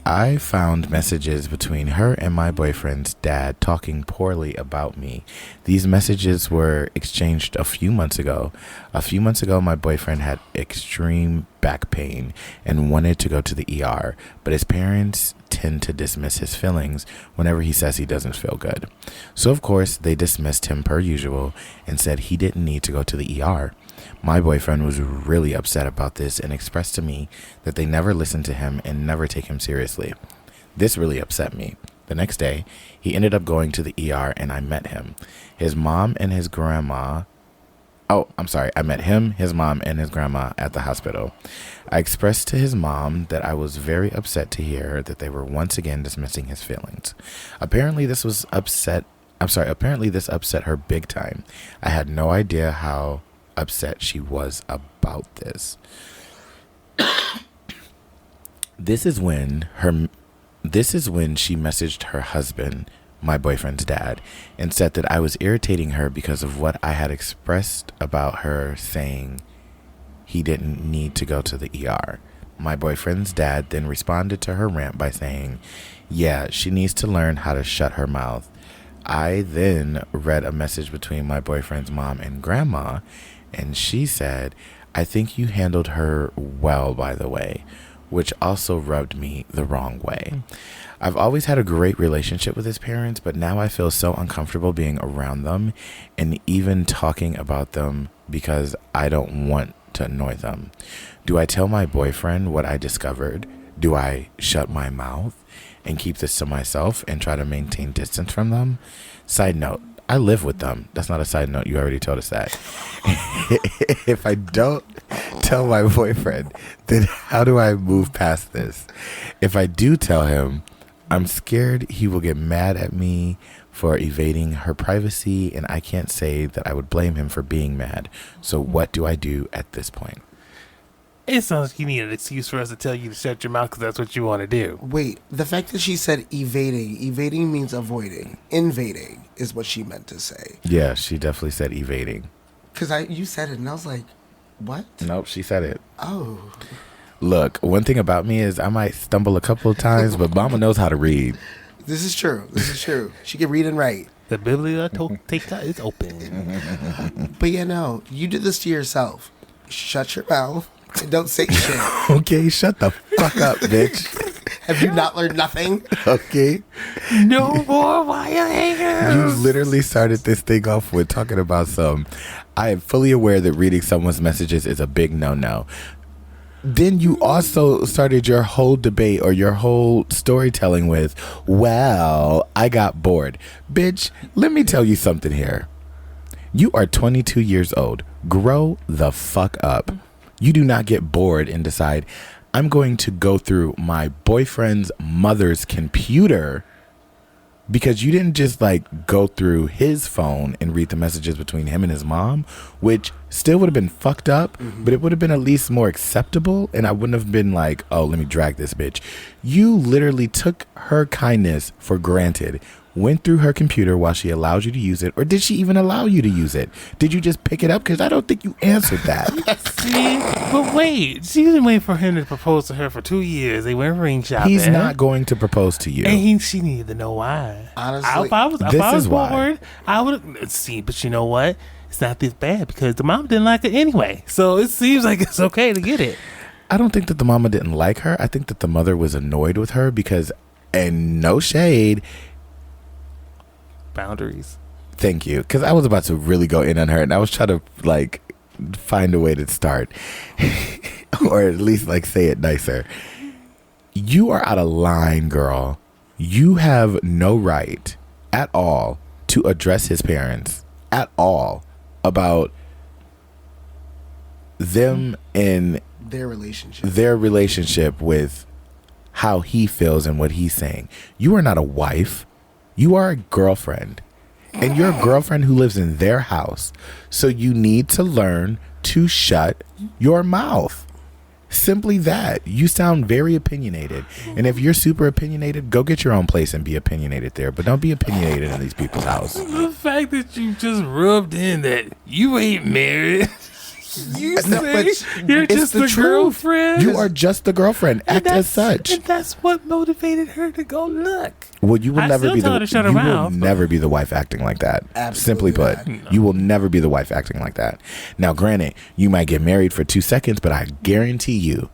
I found messages between her and my boyfriend's dad talking poorly about me. These messages were exchanged a few months ago. A few months ago, my boyfriend had extreme back pain and wanted to go to the ER, but his parents tend to dismiss his feelings whenever he says he doesn't feel good. So, of course, they dismissed him per usual and said he didn't need to go to the ER. My boyfriend was really upset about this and expressed to me that they never listen to him and never take him seriously. This really upset me. The next day, he ended up going to the ER and I met him. His mom and his grandma... I met him, his mom, and his grandma at the hospital. I expressed to his mom that I was very upset to hear that they were once again dismissing his feelings. Apparently this upset her big time. I had no idea how upset she was about this. This is when she messaged her husband, my boyfriend's dad, and said that I was irritating her because of what I had expressed about her, saying he didn't need to go to the ER. My boyfriend's dad then responded to her rant by saying, yeah, she needs to learn how to shut her mouth. I then read a message between my boyfriend's mom and grandma, and she said, I think you handled her well, by the way, which also rubbed me the wrong way. I've always had a great relationship with his parents, but now I feel so uncomfortable being around them and even talking about them because I don't want to annoy them. Do I tell my boyfriend what I discovered? Do I shut my mouth and keep this to myself and try to maintain distance from them? Side note, I live with them. That's not a side note. You already told us that. If I don't tell my boyfriend, then how do I move past this? If I do tell him, I'm scared he will get mad at me for evading her privacy, and I can't say that I would blame him for being mad. So what do I do at this point? It sounds like you need an excuse for us to tell you to shut your mouth because that's what you want to do. Wait, the fact that she said evading means avoiding. Invading is what she meant to say. Yeah, she definitely said evading. Because you said it, and I was like, what? Nope, she said it. Oh. Look, one thing about me is I might stumble a couple of times, but Mama knows how to read. This is true. She can read and write. The biblioteca is open. But you did this to yourself. Shut your mouth and don't say shit. Okay, shut the fuck up, bitch. Have you not learned nothing? Okay. No more wire hangers. You literally started this thing off with talking about I am fully aware that reading someone's messages is a big no-no. then you also started your whole debate or your whole storytelling with, well, I got bored. Bitch, let me tell you something here. You are 22 years old. Grow the fuck up. You do not get bored and decide, I'm going to go through my boyfriend's mother's computer, because you didn't just like go through his phone and read the messages between him and his mom, which still would have been fucked up, but it would have been at least more acceptable. And I wouldn't have been like, oh, let me drag this bitch. You literally took her kindness for granted, went through her computer while she allowed you to use it. Or did she even allow you to use it? Did you just pick it up? Because I don't think you answered that. See, but wait, she didn't wait for him to propose to her for 2 years. They went ring shopping. He's not going to propose to you. And she needed to know why. Honestly, if I was bored, I would see. But you know what? It's not this bad because the mom didn't like it anyway. So it seems like it's okay to get it. I don't think that the mama didn't like her. I think that the mother was annoyed with her because, and no shade, boundaries. Thank you. Because I was about to really go in on her and I was trying to like find a way to start or at least like say it nicer. You are out of line, girl. You have no right at all to address his parents at all about them in their relationship with how he feels and what he's saying. You are not a wife. You are a girlfriend. And you're a girlfriend who lives in their house. So you need to learn to shut your mouth. Simply that. You sound very opinionated. And if you're super opinionated, go get your own place and be opinionated there. But don't be opinionated in these people's house. The fact that you just rubbed in that you ain't married. You say you're just the girlfriend. You are just the girlfriend. Act as such. And that's what motivated her to go look. Well, you will never be never be the wife acting like that. Absolutely Simply put, you will never be the wife acting like that. Now, granted, you might get married for 2 seconds, but I guarantee you,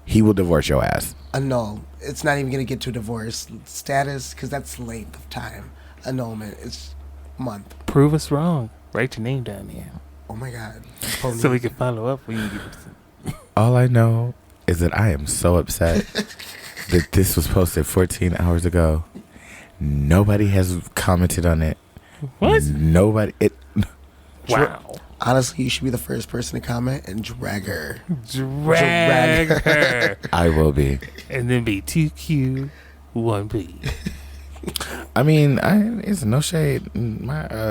he will divorce your ass. No, it's not even going to get to divorce status because that's length of time. Annulment, it's month. Prove us wrong. Write your name down there. Oh my God. So we can follow up when you get it. All I know is that I am so upset that this was posted 14 hours ago. Nobody has commented on it. What? Nobody. Wow. Honestly, you should be the first person to comment and drag her. Drag her. I will be. And then be 2Q, 1B. I mean, it's no shade. My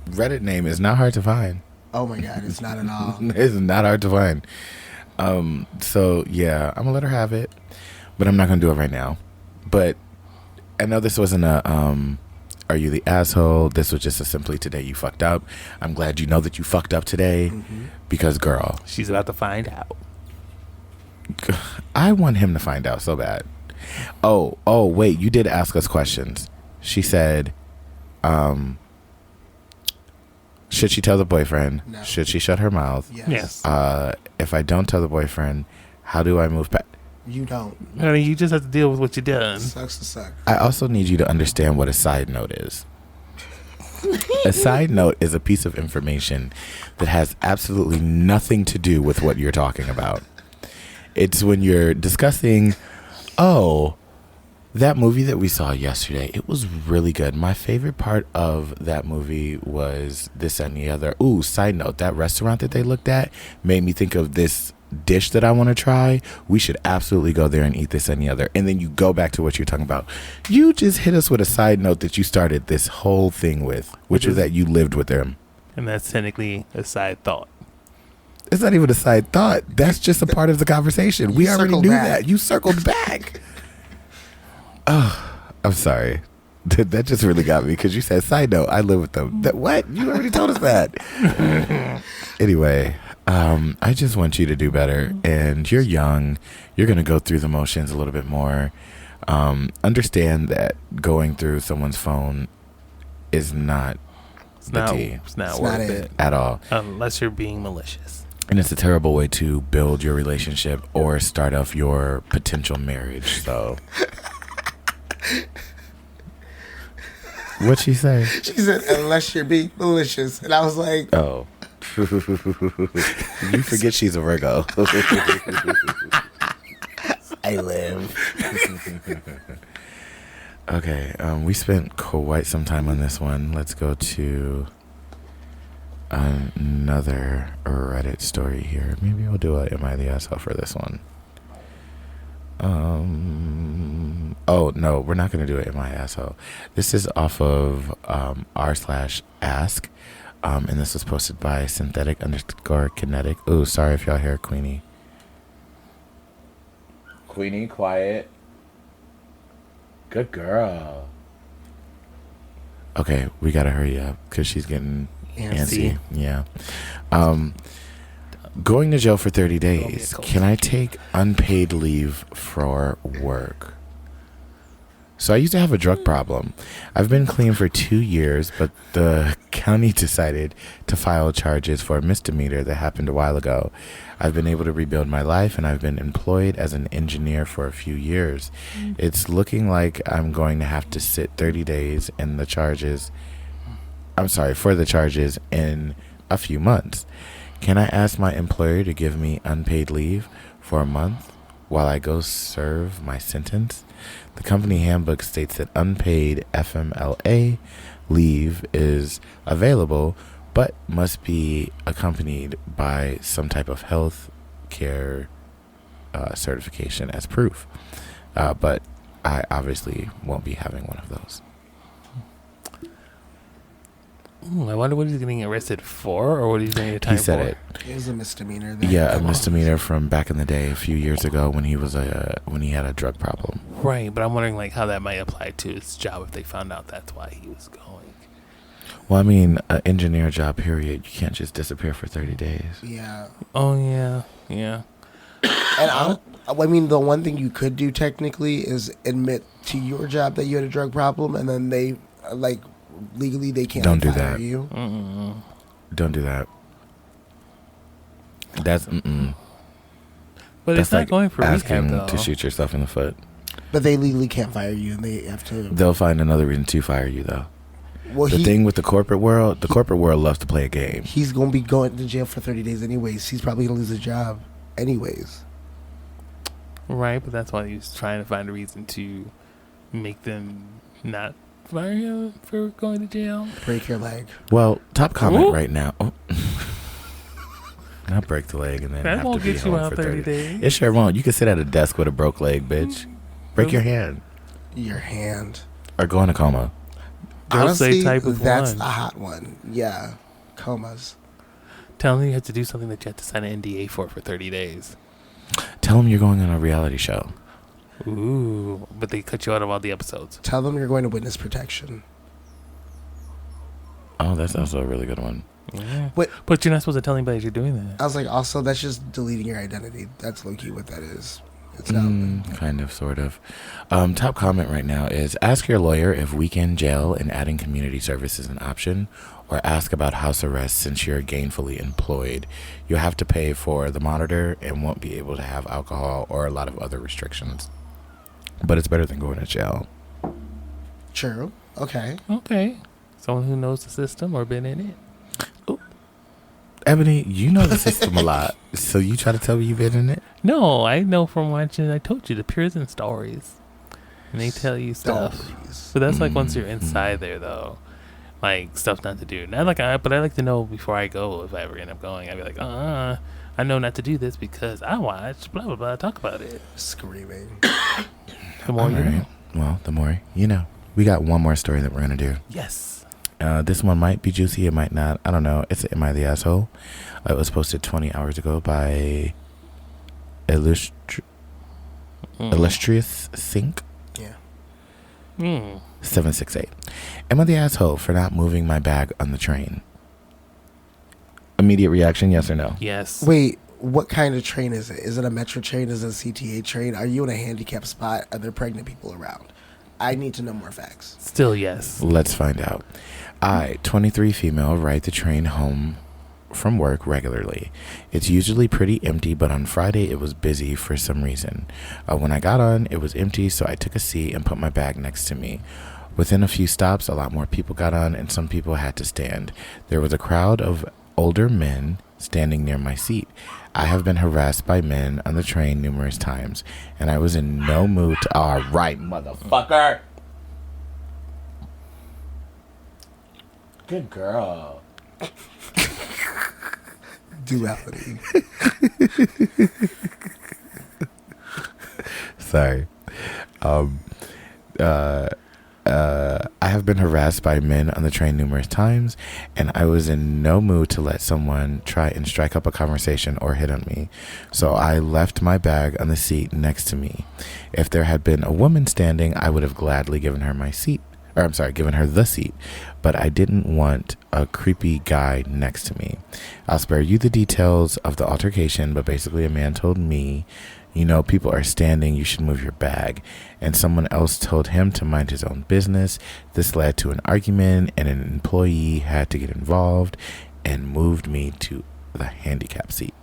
Reddit name is not hard to find. Oh my God, it's not at all. It's not hard to find. So yeah, I'm gonna let her have it, but I'm not gonna do it right now. But I know this wasn't a are you the asshole? This was just a simply today you fucked up. I'm glad you know that you fucked up today, because girl, she's about to find out. I want him to find out so bad. Oh wait, you did ask us questions. She said, should she tell the boyfriend? No. Should she shut her mouth? Yes. If I don't tell the boyfriend, how do I move back? You don't. Honey, you just have to deal with what you done. Sucks to suck. I also need you to understand what a side note is. A side note is a piece of information that has absolutely nothing to do with what you're talking about. It's when you're discussing, that movie that we saw yesterday, it was really good. My favorite part of that movie was this and the other. Ooh, side note, that restaurant that they looked at made me think of this dish that I want to try. We should absolutely go there and eat this and the other. And then you go back to what you're talking about. You just hit us with a side note that you started this whole thing with, which was that you lived with them. And that's technically a side thought. It's not even a side thought. That's just a part of the conversation. We already knew that. You circled back. Oh, I'm sorry. That just really got me because you said, side note, I live with them. That what? You already told us that. Anyway, I just want you to do better. And you're young. You're going to go through the motions a little bit more. Understand that going through someone's phone is not It's not worth it at all. Unless you're being malicious. And it's a terrible way to build your relationship or start off your potential marriage. So... What'd she say? She said, unless you're being malicious. And I was like, oh. You forget she's a Virgo. I live. Okay, we spent quite some time on this one. Let's go to another Reddit story here. Maybe we'll do a Am I the Asshole for this one. Oh, no, we're not going to do it Am I Asshole. This is off of r/ask, and this was posted by synthetic_kinetic. Ooh, sorry if y'all hear Queenie. Queenie, quiet. Good girl. Okay, we gotta hurry up because she's getting antsy. Yeah. Going to jail for 30 days. Can I take unpaid leave for work? So I used to have a drug problem. I've been clean for 2 years, but the county decided to file charges for a misdemeanor that happened a while ago. I've been able to rebuild my life, and I've been employed as an engineer for a few years. It's looking like I'm going to have to sit 30 days in the charges. For the charges in a few months. Can I ask my employer to give me unpaid leave for a month while I go serve my sentence? The company handbook states that unpaid FMLA leave is available, but must be accompanied by some type of health care certification as proof. But I obviously won't be having one of those. I wonder what he's getting arrested for, or what he's getting a time for. He said it. It was a misdemeanor. Yeah, a misdemeanor from back in the day, a few years ago, when he had a drug problem. Right, but I'm wondering like how that might apply to his job if they found out that's why he was going. Well, I mean, an engineer job, period. You can't just disappear for 30 days. Yeah. Oh, yeah. Yeah. And I mean, the one thing you could do technically is admit to your job that you had a drug problem, and then they, legally, they can't fire you. Don't do that. That's, But it's not going for asking rehab, though. to shoot yourself in the foot. But they legally can't fire you, and they have to. They'll find another reason to fire you, though. Well, the thing with the corporate world loves to play a game. He's going to be going to jail for 30 days anyways. He's probably going to lose his job anyways. Right, but that's why he's trying to find a reason to make them not fire him for going to jail. Break your leg. Well, top comment right now. Oh. Not break the leg and then that have won't to be get you home out for 30 days. It sure won't. You can sit at a desk with a broke leg, bitch. Break your hand. Your hand. Or go in a coma. Honestly, type of that's one. the hot one. Yeah. Comas. Tell them you have to do something that you have to sign an NDA for 30 days. Tell them you're going on a reality show. Ooh, but they cut you out of all the episodes. Tell them you're going to witness protection. Oh, that's also a really good one. Yeah. But you're not supposed to tell anybody you're doing that. I was like, also, that's just deleting your identity. That's low-key what that is. It's not. Kind of, sort of. Top comment right now is, ask your lawyer if weekend jail and adding community service is an option, or ask about house arrest since you're gainfully employed. You'll have to pay for the monitor and won't be able to have alcohol or a lot of other restrictions. But it's better than going to jail. True. Okay. Okay. Someone who knows the system or been in it. Ebony, you know the system a lot. So you try to tell me you've been in it? No, I know from watching, I told you, the prison stories. And they tell you stuff. But that's like once you're inside there, though. Like, stuff not to do. But I like to know before I go, if I ever end up going. I'd be like, I know not to do this because I watched blah, blah, blah, talk about it. Screaming. The more you know. Well, the more you know. We got one more story that we're going to do. Yes. This one might be juicy, it might not. I don't know. It's Am I the Asshole? It was posted 20 hours ago by Illustrious Sync. Yeah. 768. Am I the asshole for not moving my bag on the train? Immediate reaction, yes or no? Yes. Wait, what kind of train is it? Is it a metro train? Is it a CTA train? Are you in a handicapped spot? Are there pregnant people around? I need to know more facts. Still yes. Let's find out. I, 23 female, ride the train home from work regularly. It's usually pretty empty, but on Friday it was busy for some reason. When I got on, it was empty, so I took a seat and put my bag next to me. Within a few stops, a lot more people got on, and some people had to stand. There was a crowd of older men standing near my seat. I have been harassed by men on the train numerous times, and I was in no mood to... All right, motherfucker. Good girl. Duality. Sorry. I have been harassed by men on the train numerous times, and I was in no mood to let someone try and strike up a conversation or hit on me. So I left my bag on the seat next to me. If there had been a woman standing, I would have gladly given her my seat. Or I'm sorry, given her the seat. But I didn't want a creepy guy next to me. I'll spare you the details of the altercation, but basically a man told me, you know, people are standing, you should move your bag. And someone else told him to mind his own business. This led to an argument, and an employee had to get involved and moved me to the handicap seat.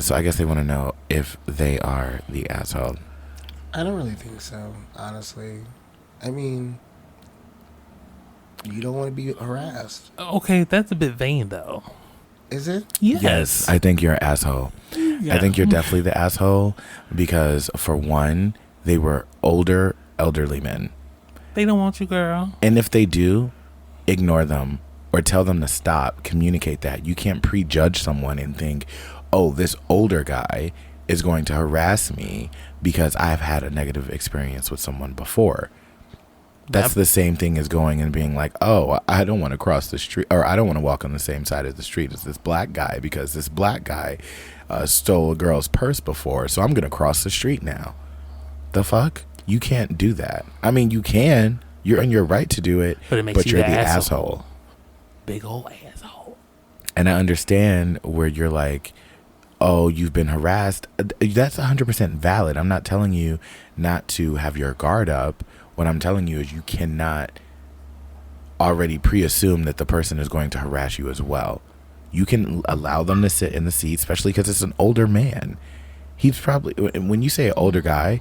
So I guess they want to know if they are the asshole. I don't really think so, honestly. I mean, you don't want to be harassed. Okay, that's a bit vain, though. Is it? Yes, I think you're an asshole. Yeah. I think you're definitely the asshole because, for one, they were older, elderly men. They don't want you, girl. And if they do, ignore them or tell them to stop. Communicate that. You can't prejudge someone and think, oh, this older guy is going to harass me because I've had a negative experience with someone before. That's the same thing as going and being like, oh, I don't want to cross the street, or I don't want to walk on the same side of the street as this black guy because this black guy stole a girl's purse before, so I'm going to cross the street now. The fuck? You can't do that. I mean, you can. You're in your right to do it, but you're the asshole. Big old asshole. And I understand where you're like, oh, you've been harassed. That's 100% valid. I'm not telling you not to have your guard up. What I'm telling you is you cannot already pre-assume that the person is going to harass you as well. You can allow them to sit in the seat, especially because it's an older man. He's probably, when you say an older guy,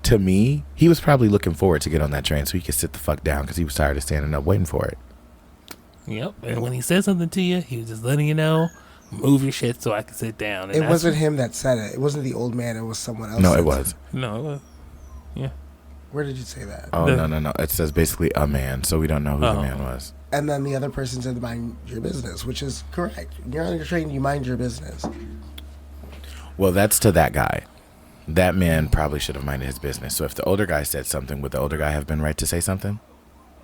to me, he was probably looking forward to get on that train so he could sit the fuck down because he was tired of standing up waiting for it. Yep. And when he said something to you, he was just letting you know, move your shit so I can sit down. And it wasn't him that said it. It wasn't the old man. It was someone else. No, it was. No, it was. Yeah. Where did you say that? Oh, no. It says basically a man, so we don't know who the man was. And then the other person said to mind your business, which is correct. You're on your train, you mind your business. Well, that's to that guy. That man probably should have minded his business. So if the older guy said something, would the older guy have been right to say something?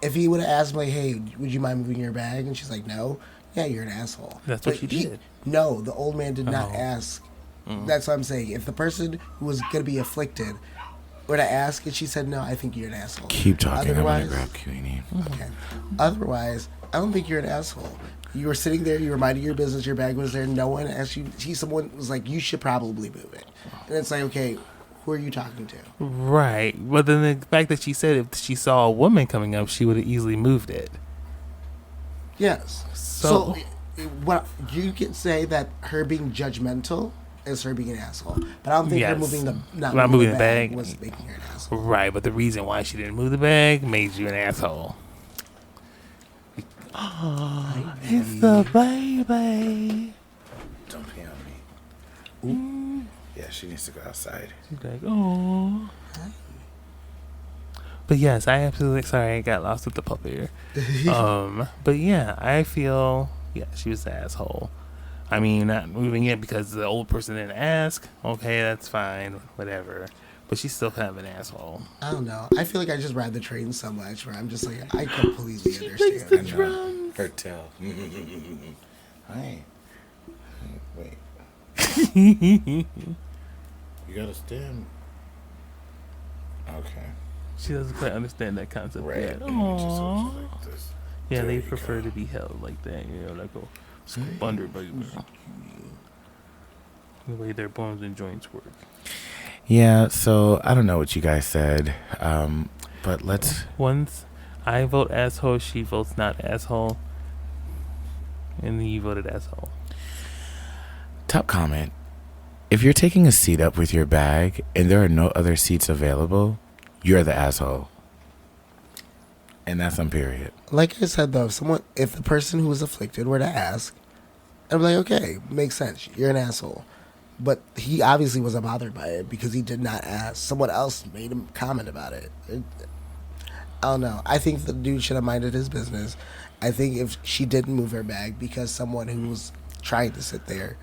If he would have asked, like, hey, would you mind moving your bag? And she's like, no. Yeah, you're an asshole. That's what she did. No, the old man did not ask. That's what I'm saying. If the person who was going to be afflicted were to ask and she said no, I think you're an asshole. Keep talking. I'm going to grab Queenie. Okay. Otherwise, I don't think you're an asshole. You were sitting there, you were minding your business, your bag was there, no one asked you. Someone was like, you should probably move it. And it's like, okay, who are you talking to? Right. But then the fact that she said if she saw a woman coming up, she would have easily moved it. Yes. So what you can say that her being judgmental is her being an asshole. But I don't think her moving not moving the bag was making her an asshole. Right, but the reason why she didn't move the bag made you an asshole. Oh, it's the baby. Don't pee on me. Ooh. Yeah, she needs to go outside. She's like, oh. But yes, I absolutely, sorry, I got lost with the puppy. But yeah, I feel, she was the asshole. I mean, not moving it because the old person didn't ask. Okay, that's fine, whatever. But she's still kind of an asshole. I don't know. I feel like I just ride the train so much where I'm just like, I completely she understand. The drums. Her tail. Hi. Wait. You gotta stand. Okay. She doesn't quite understand that concept right. yet. Aww. Like yeah, they prefer to be held like that, like a sponge baby. The way their bones and joints work. Yeah, so I don't know what you guys said, but let's... Once I vote asshole, she votes not asshole, and then you voted asshole. Top comment. If you're taking a seat up with your bag and there are no other seats available, you're the asshole. And that's on period. Like I said, though, if the person who was afflicted were to ask, I'd be like, okay, makes sense. You're an asshole. But he obviously wasn't bothered by it because he did not ask. Someone else made him comment about it. I don't know. I think the dude should have minded his business. I think if she didn't move her bag because someone who was trying to sit there,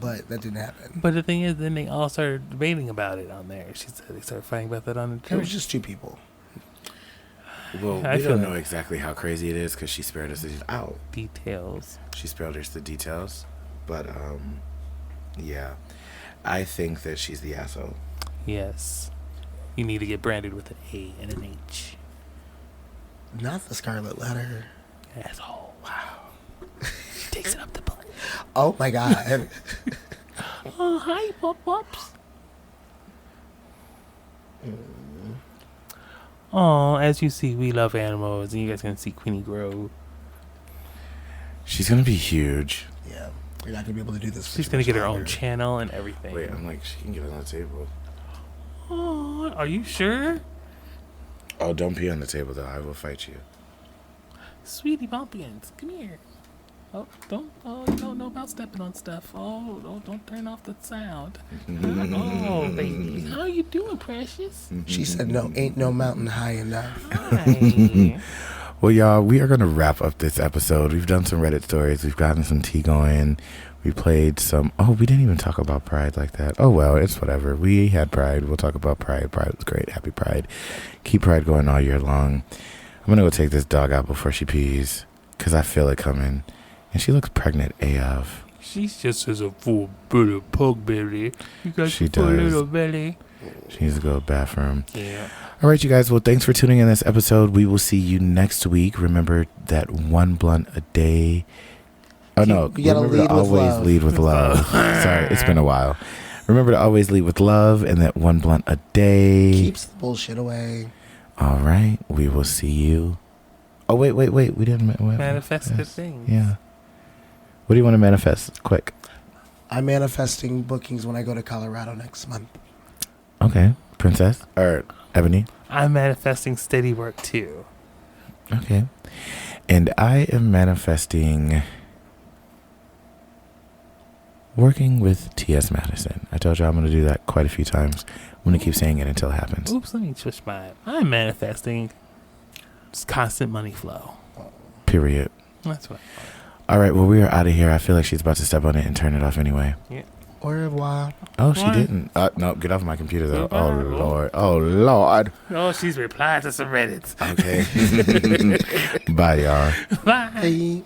but that didn't happen. But the thing is, then they all started debating about it on there. She said they started fighting about that on the It show. was just two people. Well, I we feel don't that. know exactly how crazy it is because she spared us Details. She spared us the details. But, yeah. I think that she's the asshole. Yes. You need to get branded with an A and an H. Not the scarlet letter. Asshole. Wow. She takes it up the butt. Oh my God. Oh, hi, Pop-Pops. Oh, as you see, we love animals, and you guys can see Queenie grow. She's going to be huge. Yeah. You're not going to be able to do this. She's going to get her own channel and everything. Wait, I'm like, she can get on the table. Oh, are you sure? Oh, don't pee on the table, though. I will fight you. Sweetie Bumpkins, come here. Oh, you don't know about stepping on stuff. Oh, don't turn off the sound. Oh, baby. How you doing, precious? She said, no, ain't no mountain high enough. Hi. Well, y'all, we are going to wrap up this episode. We've done some Reddit stories. We've gotten some tea going. We played some... Oh, we didn't even talk about Pride like that. Oh, well, it's whatever. We had Pride. We'll talk about Pride. Pride was great. Happy Pride. Keep Pride going all year long. I'm going to go take this dog out before she pees because I feel it coming. And she looks pregnant AF. She's just as a full little pug belly. You got She a full does. little belly. She needs to go to the bathroom. Yeah. All right, you guys. Well, thanks for tuning in this episode. We will see you next week. Remember that one blunt a day. Oh, no. You gotta Remember lead to with always love. lead with love. Sorry, it's been a while. Remember to always lead with love and that one blunt a day. Keeps the bullshit away. All right. We will see you. Oh, wait. We didn't Manifest the things. Yeah. What do you want to manifest? Quick. I'm manifesting bookings when I go to Colorado next month. Okay. Princess? Or Ebony? I'm manifesting steady work too. Okay. And I am manifesting working with T.S. Madison. I told you I'm going to do that quite a few times. I'm going to keep saying it until it happens. Oops, let me switch mine. I'm manifesting just constant money flow. Period. That's what. All right. Well, we are out of here. I feel like she's about to step on it and turn it off anyway. Yeah. Au revoir. Oh, she What? didn't. No, get off my computer, though. Goodbye. Oh, Lord. Oh, Lord. Oh, she's replied to some Reddits. Okay. Bye, y'all. Bye. Hey.